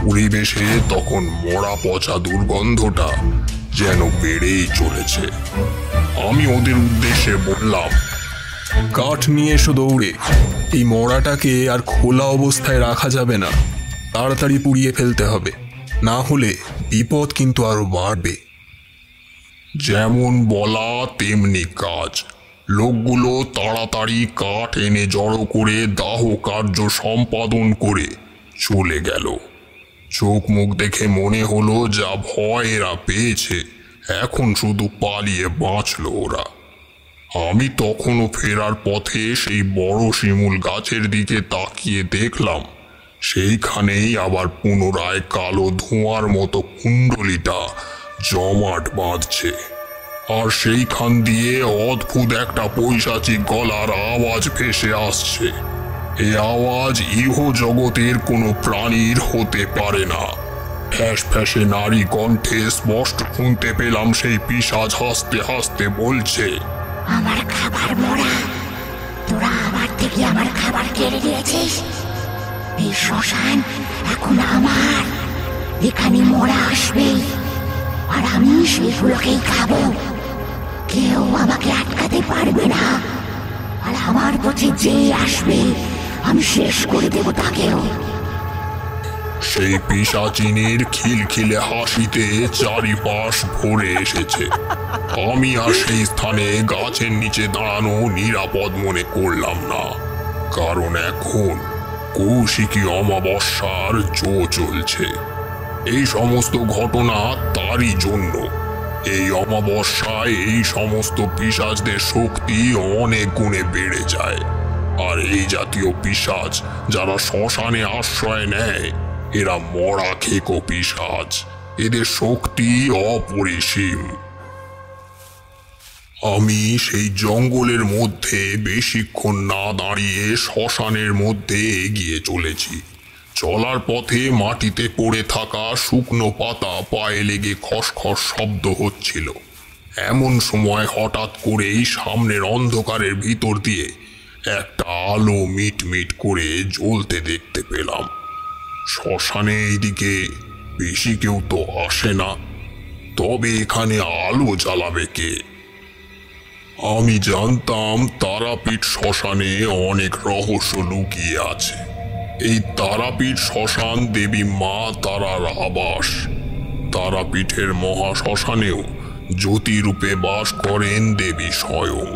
পরিবেশে তখন মরা পচা দুর্গন্ধটা যেন বেড়েই চলেছে। আমি ওদের উদ্দেশ্যে বললাম, কাঠ নিয়ে এসো দৌড়ে। এই মড়াটাকে আর খোলা অবস্থায় রাখা যাবে না, তাড়াতাড়ি পুড়িয়ে ফেলতে হবে, না হলে বিপদ কিন্তু আরো বাড়বে। যেমন বলা তেমনি কাজ। লোকগুলো তাড়াতাড়ি কাঠ এনে জড়ো করে দাহ কার্য সম্পাদন করে চলে গেল। চোখ মুখ দেখে মনে হলো যা ভয় এরা পেয়েছে এখন শুধু পালিয়ে বাঁচল ওরা। আমি তখনও ফেরার পথে সেই বড় শিমুল গাছের দিকে তাকিয়ে দেখলাম সেইখানেই আবার পুনরায় কালো ধোঁয়ার মতো কুণ্ডলিটা জমাট বাঁধছে। আর সেইখান দিয়ে অদ্ভুত একটা পৈশাচিক গলার আওয়াজ ভেসে আসছে। এই আওয়াজ ইহ জগতের কোনো প্রাণীর হতে পারে না। ফ্যাস ফ্যাসে নারী কণ্ঠে স্পষ্ট শুনতে পেলাম সেই পিশাচ হাসতে হাসতে বলছে, আমার খাবার মরা, তোরা আমার থেকে আমার খাবার কেড়ে নিয়েছিস। এই শ্মশান এখন আমার, এখানে মরা আসবে আর আমি সেগুলোকেই খাবো। কেউ আমাকে আটকাতে পারবে না, আর আমার পথে যে আসবে আমি শেষ করে দেব তাকেও। সেই পিশাচিনীর খিলখিলে হাসিতে চারিপাশ ভরে এসেছে। আমি আর সেই স্থানে গাছের নিচে দাঁড়ানো নিরাপদ মনে করলাম না, কারণ এখন কৌশিকী অমাবস্যার জো চলছে। এই সমস্ত ঘটনা তারই জন্য। এই অমাবস্যায় এই সমস্ত পিশাচদের শক্তি অনেক গুণে বেড়ে যায়। আর এই জাতীয় পিশাচ যারা শ্মশানে আশ্রয় নেয় এরা মরা খেকো পিশাচ। এদের শক্তি অপরিসীম। আমি সেই জঙ্গলের মধ্যে বেশিক্ষণ না দাঁড়িয়ে শ্মশানের মধ্যে এগিয়ে চলেছি। চলার পথে মাটিতে পড়ে থাকা শুকনো পাতা পায়ে লেগে খসখস শব্দ হচ্ছিল। এমন সময় হঠাৎ করেই সামনের অন্ধকারের ভিতর দিয়ে একটা আলো মিটমিট করে জ্বলতে দেখতে পেলাম। শ্মশানে এইদিকে বেশি কেউ তো আসে না, তবে এখানে আলো জ্বালাবে কে? আমি জানতাম তারাপীঠ শ্মশানে অনেক রহস্য লুকিয়ে আছে। এই তারাপীঠ শ্মশান দেবী মা তারার আবাস। তারাপীঠের মহাশ্মশানেও জ্যোতিরূপে বাস করেন দেবী স্বয়ং।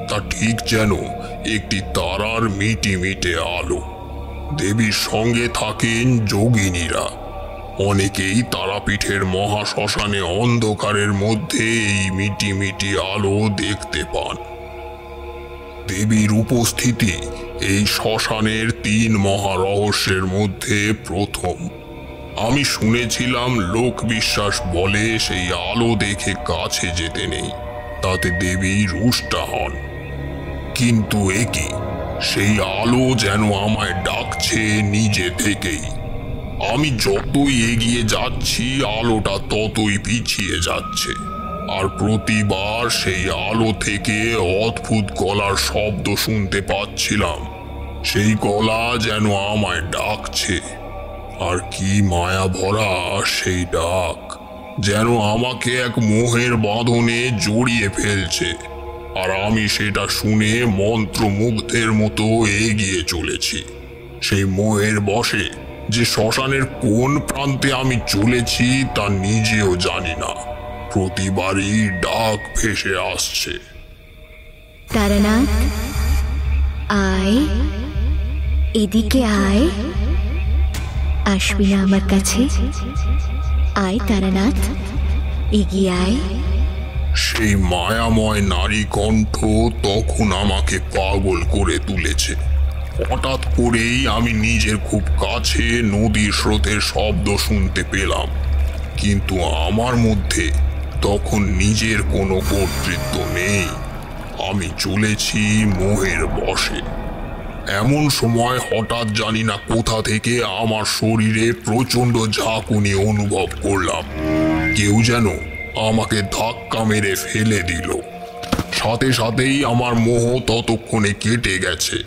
তা ঠিক যেন একটি তারার মিটিমিটে আলো। দেবীর সঙ্গে থাকেন যোগিনীরা। অনেকেই তারাপীঠের মহাশ্মশানে অন্ধকারের মধ্যে এই মিটিমিটি আলো দেখতে পান। দেবীর উপস্থিতি এই শ্মশানের 3 মহারহস্যের মধ্যে প্রথম। আমি শুনেছিলাম লোক বিশ্বাস বলে সেই আলো দেখে কাছে যেতে নেই, তাতে দেবী রুষ্ট হন। কিন্তু একি সেই আলো যেন আমায় ডাকছে নিজে থেকেই। আমি যতই এগিয়ে যাচ্ছি আলোটা ততই পিছিয়ে যাচ্ছে, আর প্রতিবার সেই আলো থেকে অদ্ভুত গলার শব্দ শুনতে পাচ্ছিলাম। সেই গলা যেন আমায় ডাকছে, আর কি মায়া ভরা সেই ডাক, যেন আমাকে এক মোহের বাঁধনে জড়িয়ে ফেলছে। আর আমি সেটা শুনে মন্ত্রমুগ্ধের মতো এগিয়ে চলেছি। সেই মোহের বশে যে শ্মশানের কোন প্রান্তে আমি চলেছি তা নিজেও জানি না। প্রতিবারই ডাক ভেসে আসছে, তারানাথ আয়, এদিকে আয়। আসবি না আমার কাছে? আয় তারানাথ, এগিয়ে আয়। সেই মায়াময় নারী কণ্ঠ তখন আমাকে পাগল করে তুলেছে। হঠাৎ করেই আমি নিজের খুব কাছে নদীর স্রোতের শব্দ শুনতে পেলাম, কিন্তু আমার মধ্যে তখন নিজের কোনো কর্তৃত্ব নেই। আমি চলেছি মোহের বশে। এমন সময় হঠাৎ জানি না কোথা থেকে আমার শরীরে প্রচণ্ড ঝাঁকুনি অনুভব করলাম। কেউ যেন আমাকে ধাক্কা মেরে ফেলে দিল। সাথে সাথেই আমার মোহ ততক্ষণে কেটে গেছে।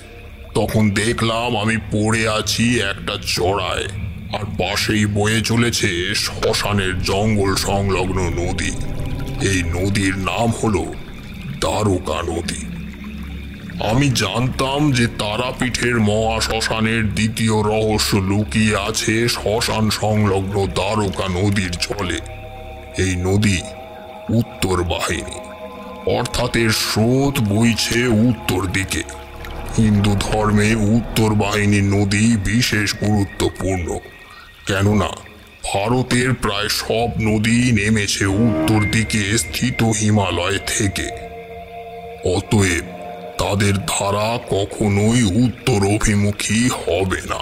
তখন দেখলাম আমি পড়ে আছি একটা চড়ায়, আর পাশেই বয়ে চলেছে শ্মশানের জঙ্গল সংলগ্ন নদী। এই নদীর নাম হলো দ্বারকা নদী। আমি জানতাম যে তারাপীঠের মহাশ্মশানের দ্বিতীয় রহস্য লুকিয়ে আছে শ্মশান সংলগ্ন দ্বারকা নদীর জলে। এই নদী উত্তর বাহিনী, অর্থাৎ এর স্রোত বইছে উত্তর দিকে। হিন্দু ধর্মে উত্তর বাহিনী নদী বিশেষ গুরুত্বপূর্ণ, কেননা ভারতের প্রায় সব নদী নেমেছে উত্তর দিকে স্থিত হিমালয় থেকে। অতএব তাদের ধারা কখনোই উত্তর অভিমুখী হবে না,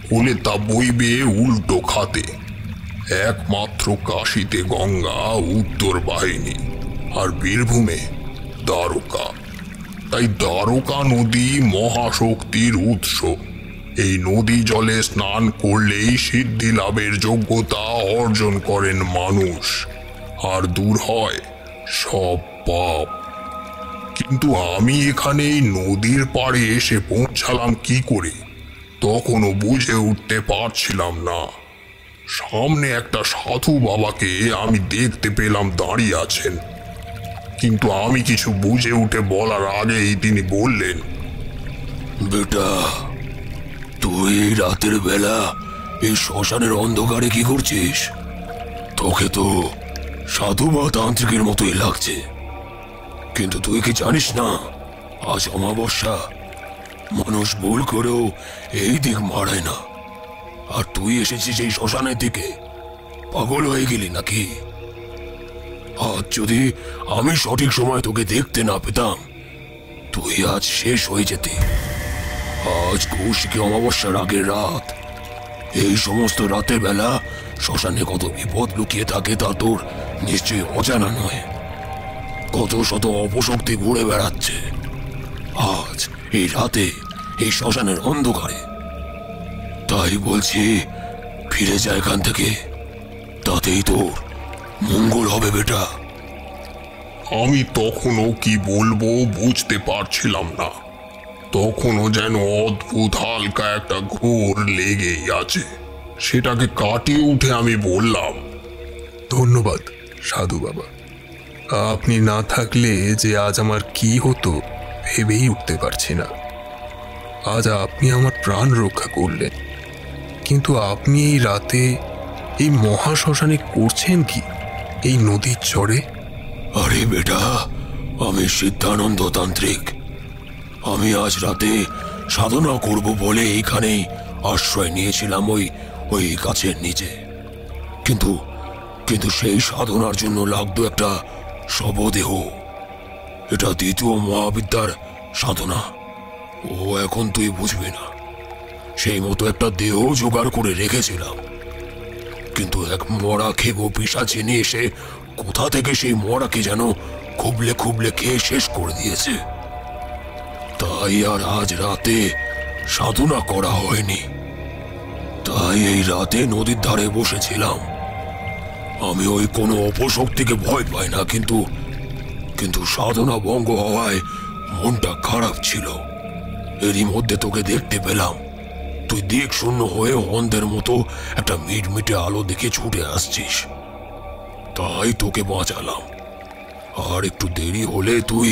হলে তা বইবে উল্টো খাতে। একমাত্র কাশীতে গঙ্গা উত্তর বাহিনী, আর বীরভূমে দ্বারকা। তাই দ্বারকা নদী মহাশক্তির উৎস। এই নদী জলে স্নান করলেই সিদ্ধি লাভের যোগ্যতা অর্জন করেন মানুষ, আর দূর হয় সব পাপ। কিন্তু আমি এখানে এই নদীর পাড়ে এসে পৌঁছালাম কি করে, তখনও বুঝে উঠতে পারছিলাম না। সামনে একটা সাধু বাবাকে আমি দেখতে পেলাম দাঁড়িয়ে আছেন, কিন্তু আমি কিছু বুঝে উঠে বলার আগেই তিনি বললেন, বেটা, তুই রাতের বেলা এই শ্মশানের অন্ধকারে কি করছিস? তোকে তো সাধু বা তান্ত্রিকের মতোই লাগছে, কিন্তু তুই কি জানিস না আজ অমাবস্যা? মানুষ ভুল করেও এই দিক মারায় না, আর তুই এসেছিস এই শ্মশানের দিকে। পাগল হয়ে গেলি নাকি? আজ যদি আমি সঠিক সময় তোকে দেখতে না পেতাম, তুই আজ শেষ হয়ে যেতি। আজ কৌশিকী অমাবস্যার আগের রাত। এই সমস্ত রাতের বেলা শ্মশানে কত বিপদ লুকিয়ে থাকে তা তোর নিশ্চয়ই অজানা নয়। কত শত অপশক্তি ঘুরে বেড়াচ্ছে আজ এই রাতে এই শ্মশানের অন্ধকারে। তাই বলছি, ফিরে যা এখান থেকে, তাতেই তোর মঙ্গল হবে বেটা। আমি তখনও কি বলবো বুঝতে পারছিলাম না। তখনও যেন অদ্ভুত হালকা একটা ঘোর লেগেই আছে। সেটাকে কাটিয়ে উঠে আমি বললাম, ধন্যবাদ সাধু বাবা। আপনি না থাকলে যে আজ আমার কি হতো ভেবেই উঠতে পারছি না। আজ আপনি আমার প্রাণ রক্ষা করলেন, কিন্তু আপনি এই রাতে এই মহাশ্মশানে করছেন কি এই নদীর চরে? আরে বেটা, আমি সিদ্ধানন্দ তান্ত্রিক। আমি আজ রাতে সাধনা করব বলে এইখানেই আশ্রয় নিয়েছিলাম ওই গাছের নিচে। কিন্তু সেই সাধনার জন্য লাগতো একটা শবদেহ। এটা দ্বিতীয় মহাবিদ্যার সাধনা। ও এখন তুই বুঝবি না, সেই মতো একটা দেহ জোগাড় করে রেখেছিলাম, কিন্তু এক মরা খেগো পিশাচ এনে এসে কোথা থেকে সেই মরাকে যেন খুবলে খুবলে খেয়ে শেষ করে দিয়েছে। তাই আর আজ রাতে সাধনা করা হয়নি। তাই এই রাতে নদীর ধারে বসেছিলাম। আমি ওই কোনো অপশক্তিকে ভয় পাই না, কিন্তু সাধনা ভঙ্গ হওয়ায় মনটা খারাপ ছিল। এরই মধ্যে তোকে দেখতে পেলাম, তুই দিক শূন্য হয়ে অন্ধের মতো একটা মিটমিটে আলো দেখে ছুটে আসছিস। তাই তোকে বাঁচালাম। আর একটু দেরি হলে তুই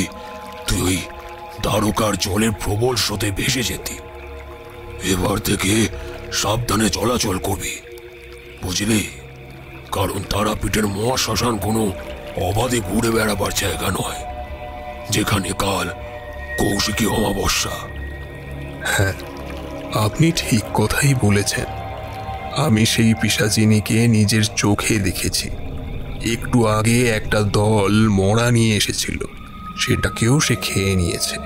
ওই দ্বারকার জলের প্রবল স্রোতে ভেসে যেতি। এবার থেকে সাবধানে চলাচল করবি, বুঝলি? কারণ তারাপীঠের মহাশ্মশান কোনো অবাধে ঘুরে বেড়াবার জায়গা নয়, যেখানে কাল কৌশিকী অমাবস্যা। হ্যাঁ, আপনি ঠিক কথাই বলেছেন। আমি সেই পিশাচিনীকে নিজের চোখে দেখেছি। একটু আগে একটা দল মরা নিয়ে এসেছিল, সেটাকেও সে খেয়ে নিয়েছে।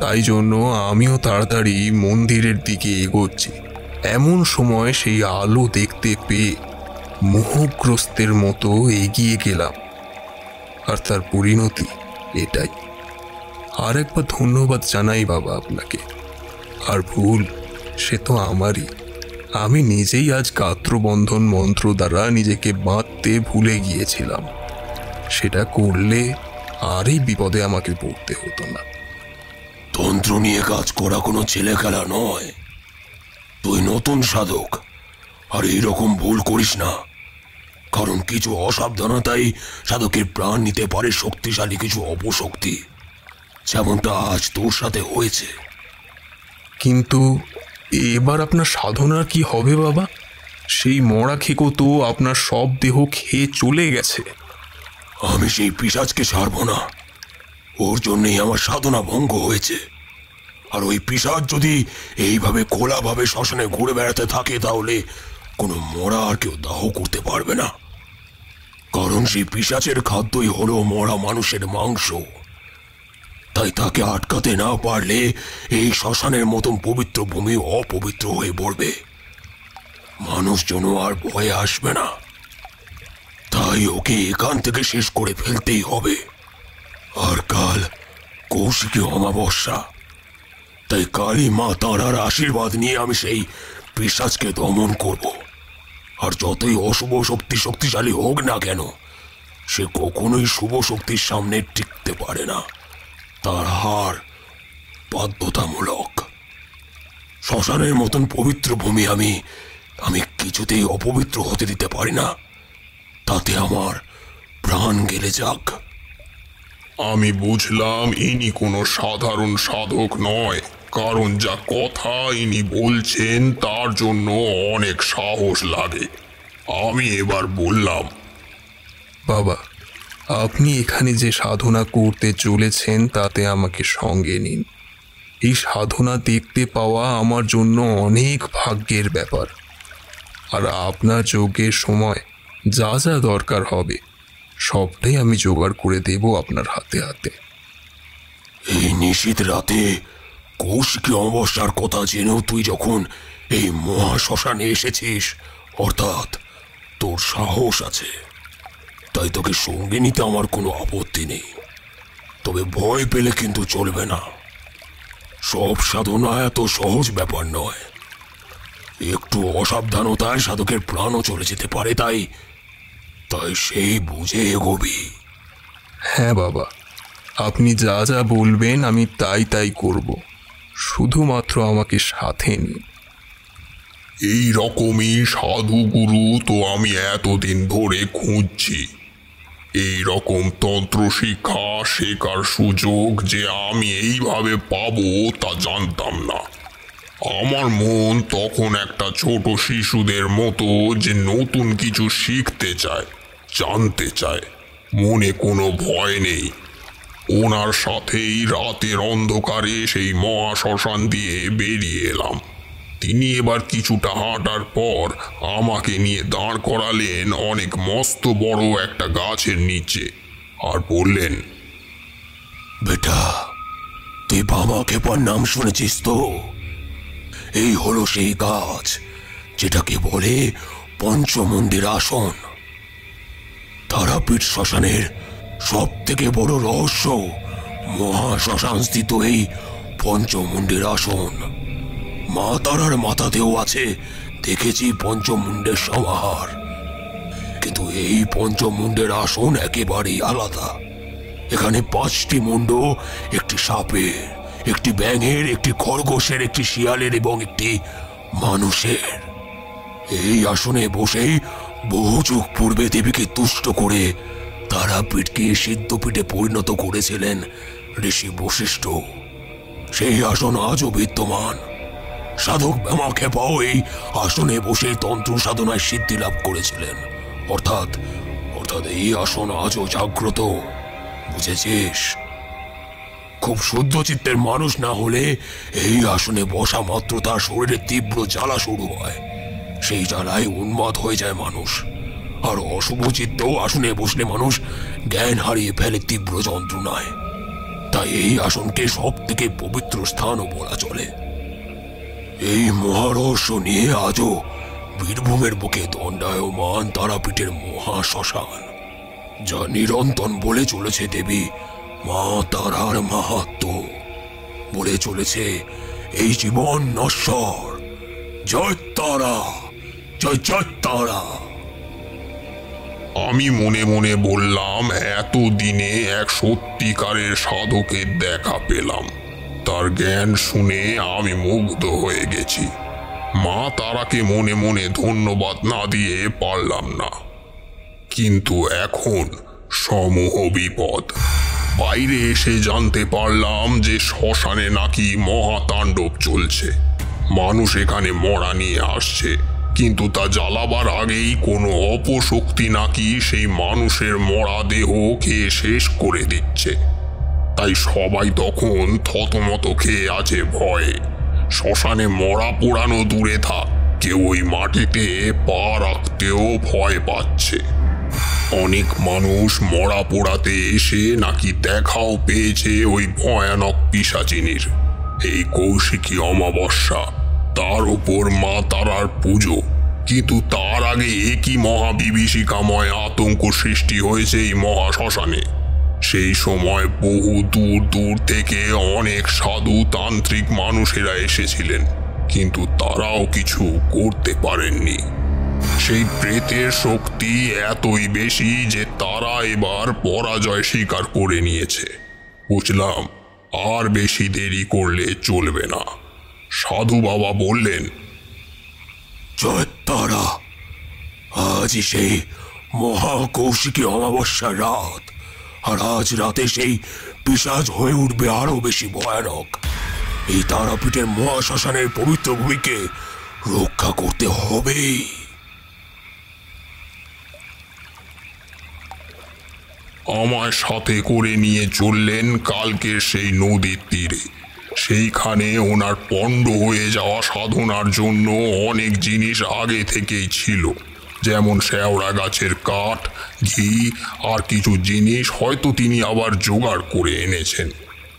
তাই জন্য আমিও তাড়াতাড়ি মন্দিরের দিকে এগোচ্ছি। এমন সময় সেই আলো দেখতে পেয়ে মোহগ্রস্তের মতো এগিয়ে গেলাম, আর তার পরিণতি এটাই। আর একবার ধন্যবাদ জানাই বাবা আপনাকে। আর ভুল সে তো আমারই। আমি নিজেই আজ গাত্রবন্ধন মন্ত্র দ্বারা নিজেকে বাঁধতে ভুলে গিয়েছিলাম। সেটা করলে আর এই বিপদে আমাকে পড়তে হতো না। তন্ত্র নিয়ে কাজ করা কোনো ছেলে খেলা নয়। তুই নতুন সাধক, আর এইরকম ভুল করিস না। কারণ কিছু অসাবধানতাই সাধকের প্রাণ নিতে পারে শক্তিশালী কিছু অপশক্তি, যেমনটা আজ তোর সাথে হয়েছে। কিন্তু এবার আপনার সাধনার কি হবে বাবা? সেই মরা খেকো তো আপনার সব দেহ খেয়ে চলে গেছে। আমি সেই পিশাচকে ছাড়ব না। ওর জন্যই আমার সাধনা ভঙ্গ হয়েছে। আর ওই পিশাচ যদি এইভাবে খোলাভাবে শ্মশানে ঘুরে বেড়াতে থাকে, তাহলে কোনো মরা আর কেউ দাহ করতে পারবে না। কারণ সেই পিশাচের খাদ্যই হলো মরা মানুষের মাংস। তাই তাকে আটকাতে না পারলে এই শ্মশানের মতন পবিত্র ভূমি অপবিত্র হয়ে পড়বে। মানুষজন আর ভয়ে আসবে না। তাই ওকে এখান থেকে শেষ করে ফেলতেই হবে। আর কাল কৌশিকী অমাবস্যা, তাই কালী মা তারার আশীর্বাদ নিয়ে আমি সেই পিশাচকে দমন করব। আর যতই অশুভ শক্তি শক্তিশালী হোক না কেন, সে কখনোই শুভ শক্তির সামনে টিকতে পারে না। তার হার বাধ্যতামূলক। শ্মশানের মতন পবিত্র ভূমি আমি কিছুতেই অপবিত্র হতে দিতে পারি না। তাতে আমার প্রাণ গেলে যাক। আমি বুঝলাম ইনি কোনো সাধারণ সাধক নয়, কারণ যা কথা ইনি বলছেন তার জন্য অনেক সাহস লাগে। আমি এবার বললাম, বাবা, আপনি এখানে যে সাধনা করতে চলেছেন তাতে আমাকে সঙ্গে নিন। এই সাধনা দেখতে পাওয়া আমার জন্য অনেক ভাগ্যের ব্যাপার। আর আপনার যজ্ঞের সময় যা যা দরকার হবে সবটাই আমি জোগাড় করে দেব আপনার হাতে হাতে। এই নিশীথ রাতে কৌশিকী অমাবস্যার কথা জেনেও তুই যখন এই মহাশ্মশানে এসেছিস, অর্থাৎ তোর সাহস আছে। তাই তোকে সঙ্গে নিতে আমার কোনো আপত্তি নেই। তবে ভয় পেলে কিন্তু চলবে না। সব সাধনা এত সহজ ব্যাপার নয়। একটু অসাবধানতায় সাধকের প্রাণও চলে যেতে পারে। তাই সেই বুঝে এগোবি। হ্যাঁ বাবা, আপনি যা যা বলবেন আমি তাই করব। শুধুমাত্র আমাকে সাথে নিন। এই রকমই সাধুগুরু তো আমি এতদিন ধরে খুঁজছি। এই রকম তন্ত্র শিক্ষা শেখার সুযোগ যে আমি এইভাবে পাবো তা জানতাম না। আমার মন তখন একটা ছোট শিশুদের মতো যে নতুন কিছু শিখতে চায়, জানতে চায়। মনে কোনো ভয় নেই। ওনার সাথেই রাতের অন্ধকারে সেই মহাশ্মশান দিয়ে বেরিয়ে এলাম। তিনি এবার কিছুটা হাঁটার পর আমাকে নিয়ে দাঁড় করালেন অনেক মস্ত বড় একটা গাছের নিচে, আর বললেন, বেটা, তুই বাবা খেপার নাম শুনেছিস তো? এই হলো সেই গাছ যেটাকে বলে পঞ্চমন্দির আসন। তারাপীঠ শ্মশানের সব থেকে বড় রহস্য মহাশ্মশান স্থিত এই পঞ্চমুণ্ডের আসন। মা তারার মাথাতেও আছে দেখেছি পঞ্চমুণ্ডের সমাহার, কিন্তু এই পঞ্চমুণ্ডের আসন একেবারেই আলাদা। এখানে 5টি মুণ্ড, একটি সাপের, একটি ব্যাঙের, একটি খরগোশের, একটি শিয়ালের এবং একটি মানুষের। এই আসনে বসেই বহু যুগ পূর্বে দেবীকে তুষ্ট করে তারাপীঠকে সিদ্ধপীঠে পরিণত করেছিলেন ঋষি বশিষ্ঠ। সেই আসন আজও বিদ্যমান। সাধক ব্যামা খেপাও এই আসনে বসেই তন্ত্র সাধনায় সিদ্ধি লাভ করেছিলেন। অর্থাৎ এই আসন আজও জাগ্রত। বুঝেছিস? খুব শুদ্ধ চিত্তের মানুষ না হলে এই আসনে বসা মাত্র তার শরীরে তীব্র জ্বালা শুরু হয়। সেই জ্বালায় উন্মাদ হয়ে যায় মানুষ। আর অশুভ চিত্তেও আসনে বসলে মানুষ জ্ঞান হারিয়ে ফেলে তীব্র যন্ত্রণায়। তাই এই আসনকে সব থেকে পবিত্র স্থানও বলা চলে। এই মহারহস্য নিয়ে আজও বীরভূমের বুকে দণ্ডায়মান তারাপীঠের মহাশ্মশান, যা নিরন্তন বলে চলেছে দেবী মা তারার মাহাত্ম্য, বলে চলেছে এই জীবন নশ্বর। জয় তারা, জয় জয় তারা। আমি মনে মনে বললাম, এতদিনে এক সত্যিকারের সাধকের দেখা পেলাম। তার জ্ঞান শুনে আমি মুগ্ধ হয়ে গেছি। মা তারাকে মনে মনে ধন্যবাদ না দিয়ে পারলাম না। কিন্তু এখন সমূহ বিপদ। বাইরে এসে জানতে পারলাম যে শ্মশানে নাকি মহাতাণ্ডব চলছে। মানুষ এখানে মরা নিয়ে আসছে, কিন্তু তা জ্বালাবার আগেই কোনো অপশক্তি নাকি সেই মানুষের মরা দেহ খেয়ে শেষ করে দিচ্ছে। তাই সবাই তখন থতমত খেয়ে আছে ভয়ে। শ্মশানে মরা পোড়ানো দূরে থাক, কেউ ওই মাটিতে পা রাখতেও ভয় পাচ্ছে। অনেক মানুষ মরা পোড়াতে এসে নাকি দেখাও পেয়েছে ওই ভয়ানক পিশাচিনীর। এই কৌশিকী অমাবস্যা, তার উপর মা তারার পুজো, কিন্তু তার আগে একই মহাবিভীষিকাময় আতঙ্ক সৃষ্টি হয়েছে এই মহাশ্মশানে। সেই সময় বহু দূর দূর থেকে অনেক সাধু তান্ত্রিক মানুষেরা এসেছিলেন, কিন্তু তারাও কিছু করতে পারেননি। সেই প্রেতের শক্তি এতই বেশি যে তারা এবার পরাজয় স্বীকার করে নিয়েছে। বুঝলাম, আর বেশি দেরি করলে চলবে না। সাধু বাবা বললেন, জয় তারা, আজই সেই মহাকৌশিকী অমাবস্যার রাত। আর আজ রাতে সেই পিশাচ হয়ে উঠবে আরো বেশি ভয়ানক। এই তারাপীঠের মহাশ্মশানের পবিত্র ভূমিকে রক্ষা করতে হবেই। আমায় সাথে করে নিয়ে চললেন কালকের সেই নদীর তীরে। সেইখানে ওনার পণ্ড হয়ে যাওয়া সাধনার জন্য অনেক জিনিস আগে থেকেই ছিল, যেমন শেওড়া গাছের কাঠ, ঘি আর কিছু জিনিস হয়তো তিনি আবার জোগাড় করে এনেছেন।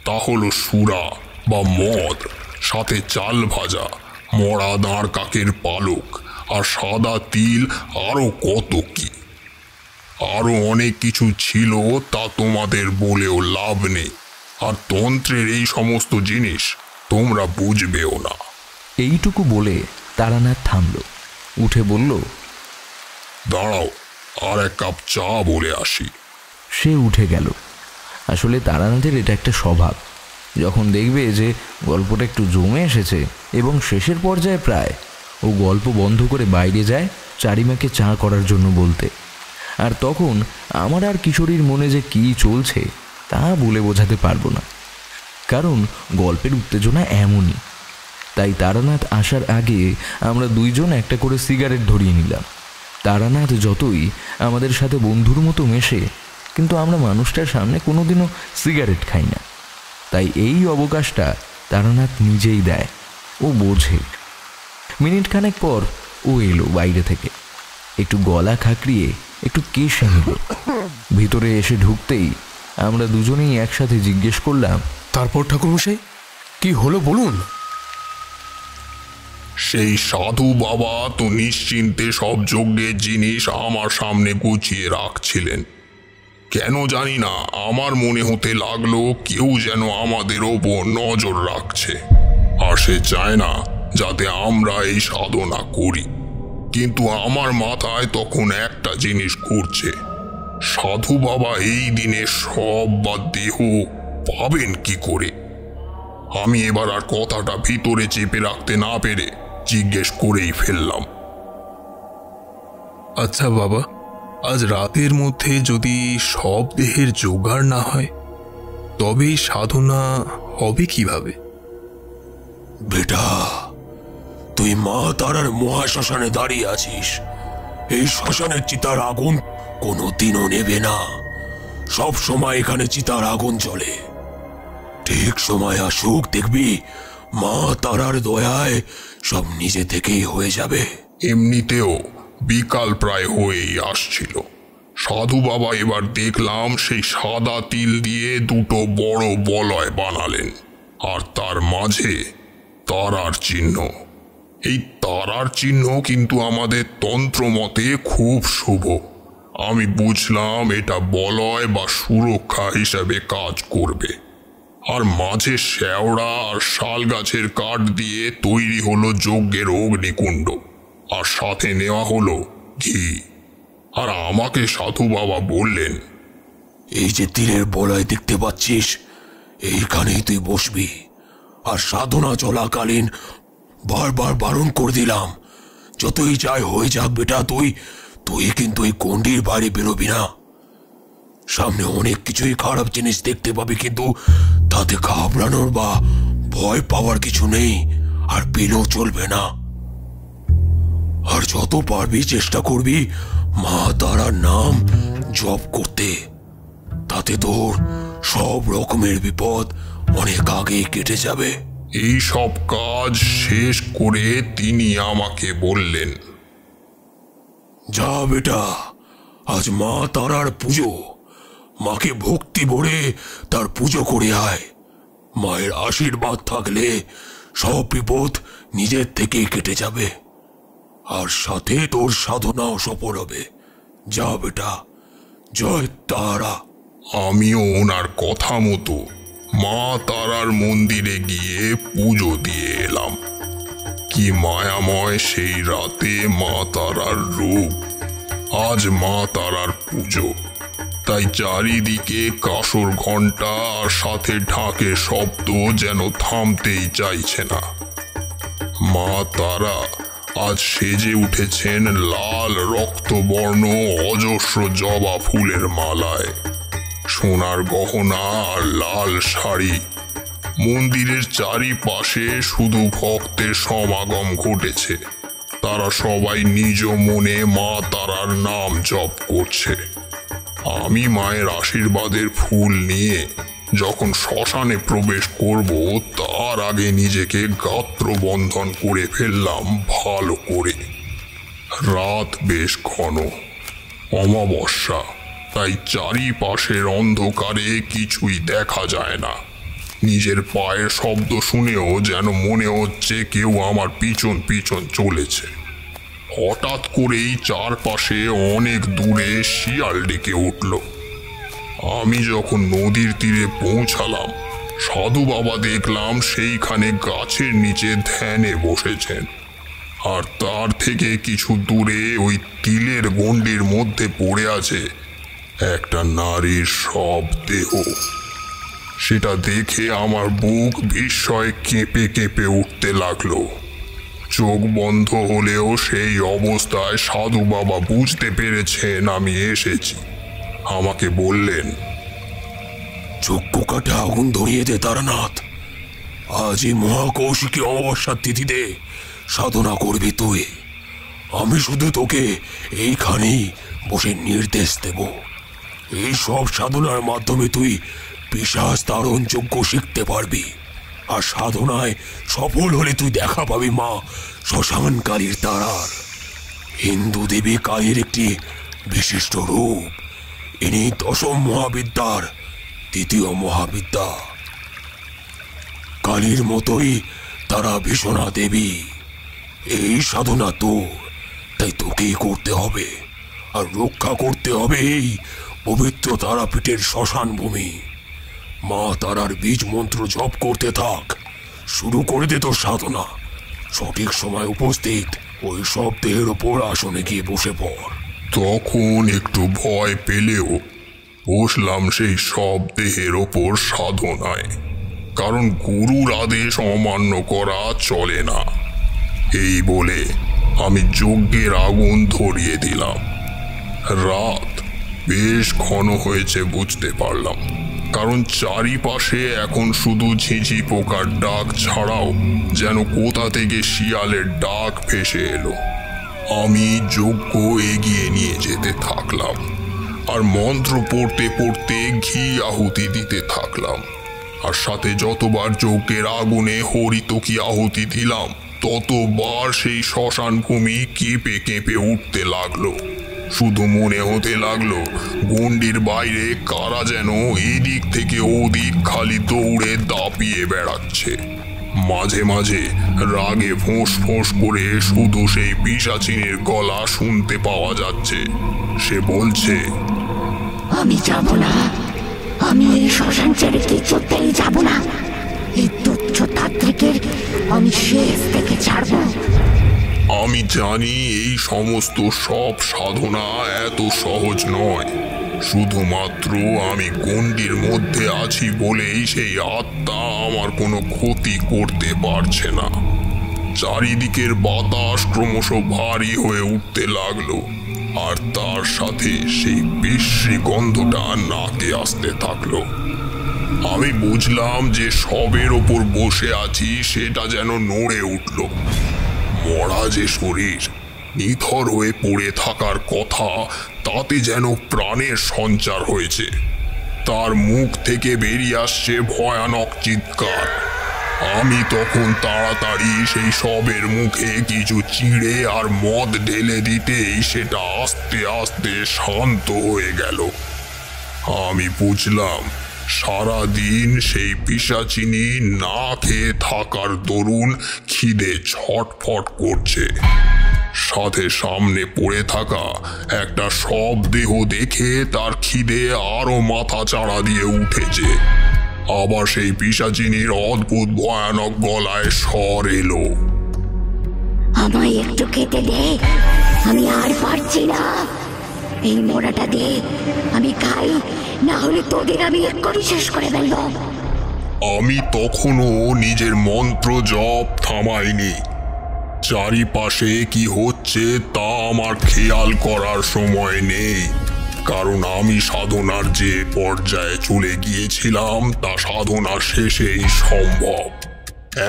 তা হলো সুরা বা মদ, সাথে চাল ভাজা, মরা দাঁড় কাকের পালক আর সাদা তিল, আরও কত কি। আরও অনেক কিছু ছিল, তা তোমাদের বলেও লাভ নেই। আর তন্ত্রের এই সমস্ত জিনিস তোমরা বুঝবেও না। এইটুকু বলে তারানাথ থামল, উঠে বলল, দাঁড়াও, আর এক কাপ চা বলে আসি। সে উঠে গেল। আসলে তারানাথের এটা একটা স্বভাব, যখন দেখবে যে গল্পটা একটু জমে এসেছে এবং শেষের পর্যায়ে প্রায়, ও গল্প বন্ধ করে বাইরে যায় চারিমাকে চা করার জন্য বলতে। আর তখন আমার আর কিশোরীর মনে যে কী চলছে তা বলে বোঝাতে পারবো না, কারণ গল্পের উত্তেজনা এমনই। তাই তারানাথ আসার আগে আমরা দুইজন একটা করে সিগারেট ধরিয়ে নিলাম। তারানাথ যতই আমাদের সাথে বন্ধুর মতো মেশে, কিন্তু আমরা মানুষটার সামনে কোনোদিনও সিগারেট খাই না। তাই এই অবকাশটা তারানাথ নিজেই দেয়, ও বোঝে। মিনিট খানেক পর ও এলো বাইরে থেকে, একটু গলা খাকড়িয়ে একটু কেশে নিল। ভিতরে এসে ঢুকতেই আমরা দুজনেই একসাথে জিজ্ঞেস করলাম, তারপর ঠাকুরমশাই কি হলো বলুন। সেই সাধু বাবা তো নিশ্চিন্তে সব যজ্ঞের জিনিস আমার সামনে গুছিয়ে রাখছিলেন। কেন জানি না, আমার মনে হতে লাগলো কেউ যেন আমাদের ওপর নজর রাখছে, আর সে চায় না যাতে আমরা এই সাধনা করি। কিন্তু আমার মাথায় তখন একটা জিনিস ঘুরছে, সাধু বাবা এই দিনে সব বা দেহ পাবেন কি করে? আমি এবার আর কথাটা ভিতরে চেপে রাখতে না পেরে জিজ্ঞেস করেই ফেললাম। আচ্ছা বাবা, আজ রাতের মধ্যে যদি সব দেহের জোগাড় না হয় তবেই সাধনা হবে কিভাবে? বেটা, তুই মা তারার মহাশ্মশানে দাঁড়িয়ে আছিস। এই শ্মশানের চিতার আগুন কোনোদিনও নেবে না। সব সময় এখানে চিতার আগুন জ্বলে। ঠিক সময় আসুক, দেখবি মা তারার দয়ায় সব নিজে থেকেই হয়ে যাবে। এমনিতেও বিকাল প্রায় হয়েই আসছিল। সাধু বাবা এবার দেখলাম সেই সাদা তিল দিয়ে দুটো বড় বলয় বানালেন, আর তার মাঝে তারার চিহ্ন। এই তারার চিহ্ন কিন্তু আমাদের তন্ত্র মতে খুব শুভ। আমি বুঝলাম এটা বলয় বা সুরক্ষা হিসাবে কাজ করবে। আর মাঝে শেওড়া আর শাল গাছের কাঠ দিয়ে তৈরি হলো যজ্ঞের অগ্নিকুণ্ড, আর সাথে নেওয়া হলো ঘি। আর আমাকে সাধু বাবা বললেন, এই যে তীরের বলয় দেখতে পাচ্ছিস, এইখানেই তুই বসবি। আর সাধনা চলাকালীন বারবার বারণ করে দিলাম, যতই চাই হয়ে যাক বেটা, তুই কিন্তু এই গণ্ডির বাইরে বেরোবি না। সামনে অনেক কিছুই খারাপ জিনিস দেখতে পাবি, কিন্তু তাতে ঘাবড়ানোর বা ভয় পাওয়ার কিছু নেই, আর পেলেও চলবে না। আর যত পারবি চেষ্টা করবি মা তারার নাম জপ করতে, তাতে তোর সব রকমের বিপদ অনেক আগেই কেটে যাবে। এই সব কাজ শেষ করে তিনি আমাকে বললেন, যা বেটা, আজ মা তারার পুজো। মাকে ভক্তি ভরে তার পুজো করে আয়। মায়ের আশীর্বাদ থাকলে সব বিপদ নিজের থেকেই কেটে যাবে, আর সাথে তোর সাধনাও সফল হবে। যা বেটা, জয় তারা। আমিও ওনার কথা মতো মা তারার মন্দিরে গিয়ে পুজো দিয়ে এলাম। কি মায়াময় সেই রাতে মা তারার রূপ। আজ মা তারার পুজো, তাই চারিদিকে কাঁসর ঘণ্টা আর সাথে ঢাকের শব্দ যেন থামতেই চাইছে না। মা তারা আজ সেজে উঠেছেন লাল রক্তবর্ণ অজস্র জবা ফুলের মালায়, সোনার গহনা আর লাল শাড়ি। মন্দিরের চারিপাশে শুধু ভক্তের সমাগম ঘটেছে। তারা সবাই নিজ মনে মা তারার নাম জপ করছে। আমি মায়ের আশীর্বাদের ফুল নিয়ে যখন শ্মশানে প্রবেশ করব, তার আগে নিজেকে গাত্রবন্ধন করে ফেললাম ভালো করে। রাত বেশ ঘন, অমাবস্যা, তাই চারিপাশের অন্ধকারে কিছুই দেখা যায় না। নিজের পায়ের শব্দ শুনেও যেন মনে হচ্ছে কেউ আমার পিছন পিছন চলেছে। হঠাৎ করেই চারপাশে অনেক দূরে শিয়াল ডেকে উঠল। আমি যখন নদীর তীরে পৌঁছালাম, সাধু বাবা দেখলাম সেইখানে গাছের নিচে ধ্যানে বসেছেন, আর তার থেকে কিছু দূরে ওই তিলের গণ্ডির মধ্যে পড়ে আছে একটা নারীর সব দেহ। সেটা দেখে আমার বুক বিস্ময়ে কেঁপে কেঁপে উঠতে লাগলো। চোখ বন্ধ হলেও সেই অবস্থায় সাধু বাবা বুঝতে পেরেছেন আমি এসেছি। আমাকে বললেন, চক্ষু কাটে আগুন ধরিয়ে দে তারানাথ। আজ এই মহাকৌশিকী অমাবস্যার তিথিতে সাধনা করবি তুই। আমি শুধু তোকে এইখানেই বসে নির্দেশ দেব। এই সব সাধনার মাধ্যমে তুই পিশাচ তাড়ন যজ্ঞ শিখতে পারবি, আর সাধনায় সফল হলে তুই দেখা পাবি মা শ্মশান কালীর তারার। হিন্দু দেবী কালীর একটি বিশিষ্ট রূপ। ইনি দশম মহাবিদ্যার দ্বিতীয় মহাবিদ্যা। কালীর মতোই তারা ভীষণা দেবী। এই সাধনা তোর, তাই তোকেই করতে হবে, আর রক্ষা করতে হবে এই পবিত্র তারাপীঠের শ্মশান ভূমি। মা তারার বীজ মন্ত্র জপ করতে থাক, শুরু করে দে তোর সাধনা। সঠিক সময় উপস্থিত ওই সব দেহের ওপর আসনে গিয়ে বসে পড়। তখন একটু ভয় পেলেও বসলাম সেই সব দেহের ওপর সাধনায়, কারণ গুরুর আদেশ অমান্য করা চলে না। এই বলে আমি যজ্ঞের আগুন ধরিয়ে দিলাম। রাত বেশ ঘন হয়েছে বুঝতে পারলাম, কারণ চারিপাশে এখন শুধু ঝিঝি পোকার ডাক ছাড়াও যেন কোথা থেকে শিয়ালের ডাক ভেসে এলো। আমি যজ্ঞ এগিয়ে নিয়ে যেতে থাকলাম আর মন্ত্র পড়তে পড়তে ঘি আহুতি দিতে থাকলাম। আর সাথে যতবার যজ্ঞের আগুনে হরিতকি আহুতি দিলাম ততবার সেই শ্মশান ভূমি কেঁপে কেঁপে উঠতে লাগলো। শুধু মনে হতে লাগলো গণ্ডির বাইরে কারা যেন এদিক থেকে ওদিক খালি দৌড়ে দাপিয়ে বেড়াচ্ছে। মাঝে মাঝে রাগে ফোঁস ফোঁস করে শুধু সেই পিশাচিনীর গলা শুনতে পাওয়া যাচ্ছে। সে বলছে, আমি যাব না, আমি এই শ্মশান ছেড়ে কিছুতেই যাব না। এই তুচ্ছ তান্ত্রিকের আমি শেষ থেকে ছাড়বো। আমি জানি এই সমস্ত সব সাধনা এত সহজ নয়, শুধুমাত্র আমি গণ্ডির মধ্যে আছি বলেই সেই আত্মা আমার কোনো ক্ষতি করতে পারছে না। চারিদিকের বাতাস ক্রমশ ভারী হয়ে উঠতে লাগলো, আর তার সাথে সেই বিশ্রী গন্ধটা নাকে আসতে থাকলো। আমি বুঝলাম যে সবের ওপর বসে আছি সেটা যেন নড়ে উঠল। মরা যে শরীর, নিথর হয়ে পড়ে থাকার কথা, তাতে যেন প্রাণের সঞ্চার হয়েছে। তার মুখ থেকে বেরিয়ে আসছে ভয়ানক চিৎকার। আমি তখন তাড়াতাড়ি সেই সবের মুখে কিছু চিড়ে আর মদ ঢেলে দিতেই সেটা আস্তে আস্তে শান্ত হয়ে গেল। আমি বুঝলাম সারাদিন সেই পিশাচিনী না খেয়ে থাকার দরুন খিদে ছটফট করছে। সাথে সামনে পড়ে থাকা একটা সব দেহ দেখে তার খিদে আরো মাথা চাড়া দিয়ে উঠেছে। আবার সেই পিশাচিনীর অদ্ভুত ভয়ানক গলায় স্বর এলো, আমায় একটু খেতে দে, আমি আর পারছি না। এই মোড়াটা দে, আমি খাই, না হলে তোদের আমি এক্ষুনি শেষ করে ফেলবো। আমি তখনও নিজের মন্ত্র জপ থামাইনি। চারিপাশে কি হচ্ছে তা আমার খেয়াল করার সময় নেই, কারণ আমি সাধনার যে পর্যায়ে চলে গিয়েছিলাম তা সাধনার শেষেই সম্ভব।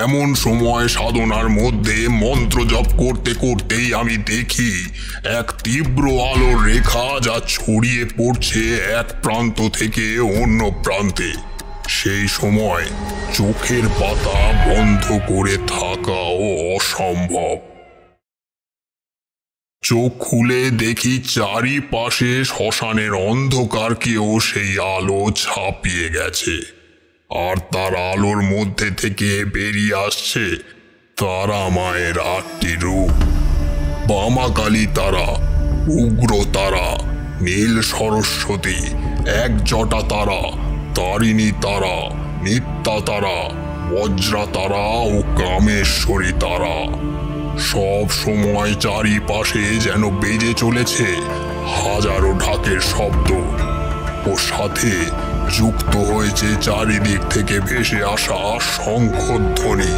এমন সময় সাধনার মধ্যে মন্ত্র জপ করতে করতেই আমি দেখি এক তীব্র আলোর রেখা যা ছড়িয়ে পড়ছে এক প্রান্ত থেকে অন্য প্রান্তে। সেই সময় চোখের পাতা বন্ধ করে থাকাও অসম্ভব। চোখ খুলে দেখি চারিপাশে শ্মশানের অন্ধকারকেও সেই আলো ছাপিয়ে গেছে, আর তার আলোর মধ্যে থেকে বেরিয়ে আসছে তারা মায়ের ৮টি রূপ। বামাকালী তারা, উগ্র তারা, নীল সরস্বতী, একজটা তারা, তারিণী তারা, নিত্যা তারা, বজ্রা তারা ও কামেশ্বরী তারা। সব সময় চারিপাশে যেন বেজে চলেছে হাজারো ঢাকের শব্দ, ও সাথে যুক্ত হয়েছে চারিদিক থেকে ভেসে আসা শঙ্খধ্বনি।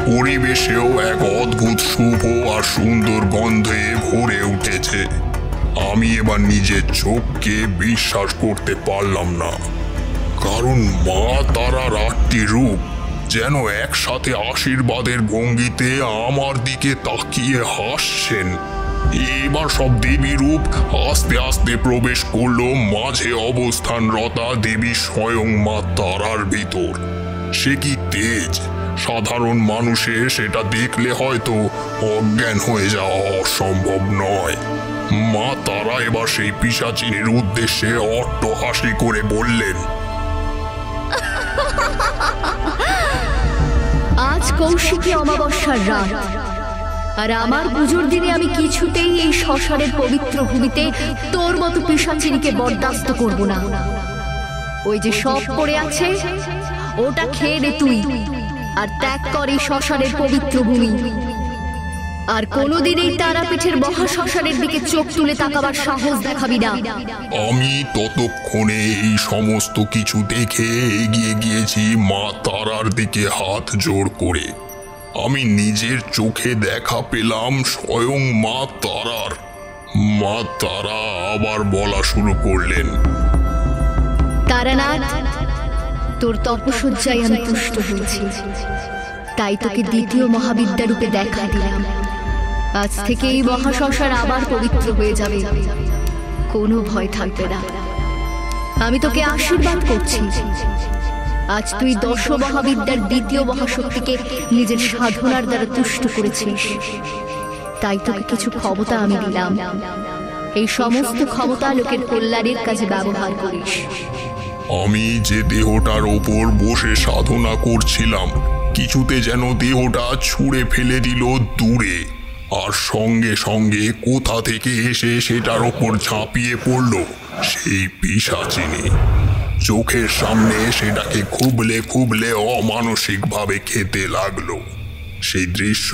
পরিবেশেও এক অদ্ভুত শুভ আর সুন্দর গন্ধে ভরে উঠেছে। আমি এবার নিজের চোখকে বিশ্বাস করতে পারলাম না, কারণ মা তারার ৮টি রূপ যেন একসাথে আশীর্বাদের ভঙ্গিতে আমার দিকে তাকিয়ে হাসছেন। এবার সব দেবী রূপ আস্তে আস্তে প্রবেশ করলো মাঝে অবস্থানরতা দেবী স্বয়ং মা তারার ভিতর। সে কি তেজ! সাধারণ মানুষের সেটা দেখলে হয়তো অজ্ঞান হয়ে যাওয়া অসম্ভব নয়। মা তারা এবার সেই পিশাচিনীর উদ্দেশ্যে অট্টহাসি করে বললেন, আজ কৌশিকী অমাবস্যার রাত, আর আমার পুজোর দিনে আমি কিছুতেই এই শ্মশানের পবিত্র ভূমিতে তোর মতো পিশাচিনীকে বরদাস্ত করব না। ওই যে সব পড়ে আছে ওটা খেয়ে নে তুই, আর ত্যাগ কর এই শ্মশানের পবিত্র ভূমি। আর কোনোদিন এই তারাপীঠের মহা শ্মশানের দিকে চোখ তুলে তাকাবার সাহস দেখাবি না। আমি ততক্ষণে এই সমস্ত কিছু দেখে এগিয়ে গিয়েছি মা তারার দিকে হাত জোড় করে। আমি নিজের চোখে দেখা পেলাম স্বয়ং মা তারার। মা তারা আবার বলা শুরু করলেন, তারানাথ, তোর তপস্যায় আমি তুষ্ট হয়েছি, তাই তোকে দ্বিতীয় মহাবিদ্যা রূপে দেখা দিলাম। আজ থেকে এই মহাশ্মশান আবার পবিত্র হয়ে যাবে, কোনো ভয় থাকবে না। আমি তোকে আশীর্বাদ করছি। আজ তুই দশ মহাবিদ্যার দ্বিতীয় মহাশক্তিকে নিজের সাধনার দ্বারা তুষ্ট করেছিস, তাই তোকে কিছু ক্ষমতা আমি দিলাম। এই সমস্ত ক্ষমতা লোকের কল্যাণের কাজে ব্যবহার করিস। আমি যে দেহটার ওপর বসে সাধনা করছিলাম কিছুতে যেন দেহটা ছুঁড়ে ফেলে দিল দূরে, আর সঙ্গে সঙ্গে কোথা থেকে এসে সেটার ওপর ঝাঁপিয়ে পড়ল সেই পিশাচিনী। চোখের সামনে সেটাকে খুবলে খুবলে অমানসিকভাবে খেতে লাগলো। সেই দৃশ্য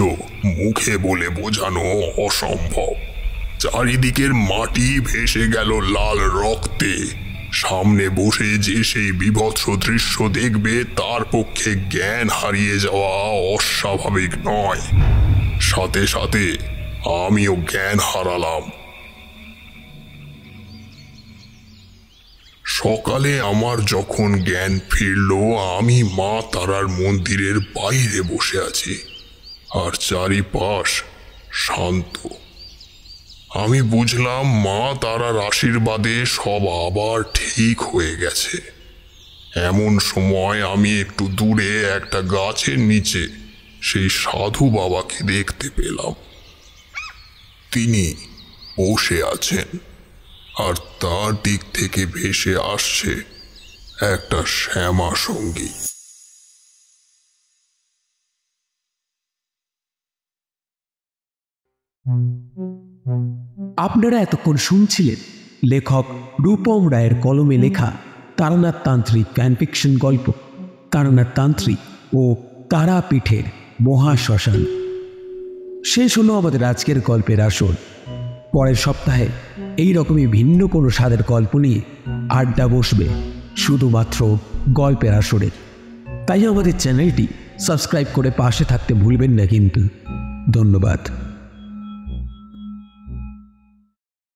মুখে বলে বোঝানো অসম্ভব। চারিদিকের মাটি ভেসে গেল লাল রক্তে। সামনে বসে যে সেই বীভৎস দৃশ্য দেখবে তার পক্ষে জ্ঞান হারিয়ে যাওয়া অস্বাভাবিক নয়। সাথে সাথে আমিও জ্ঞান হারালাম। সকালে আমার যখন জ্ঞান ফিরল, আমি মা তারার মন্দিরের বাইরে বসে আছি, আর চারিপাশ শান্ত। আমি বুঝলাম মা তারার আশীর্বাদে সব আবার ঠিক হয়ে গেছে। এমন সময় আমি একটু দূরে একটা গাছের নিচে সেই সাধু বাবাকে দেখতে পেলাম। তিনি বসে আছেন, আর তার দিক থেকে ভেসে আসছে একটা শ্যামা সঙ্গী। আপনারা এতক্ষণ শুনছিলেন লেখক রূপম রায়ের কলমে লেখা তারানাথ তান্ত্রিক ফ্যানফিকশন গল্প তারানাথ তান্ত্রিক ও তারাপীঠের মহাশ্মশান। শেষ হলো আমাদের আজকের গল্পের আসর। পরের সপ্তাহে এই রকমই ভিন্ন কোনো স্বাদের গল্প নিয়ে আড্ডা বসবে শুধুমাত্র গল্পের আসরে। তাই আমাদের চ্যানেলটি সাবস্ক্রাইব করে পাশে থাকতে ভুলবেন না কিন্তু। ধন্যবাদ।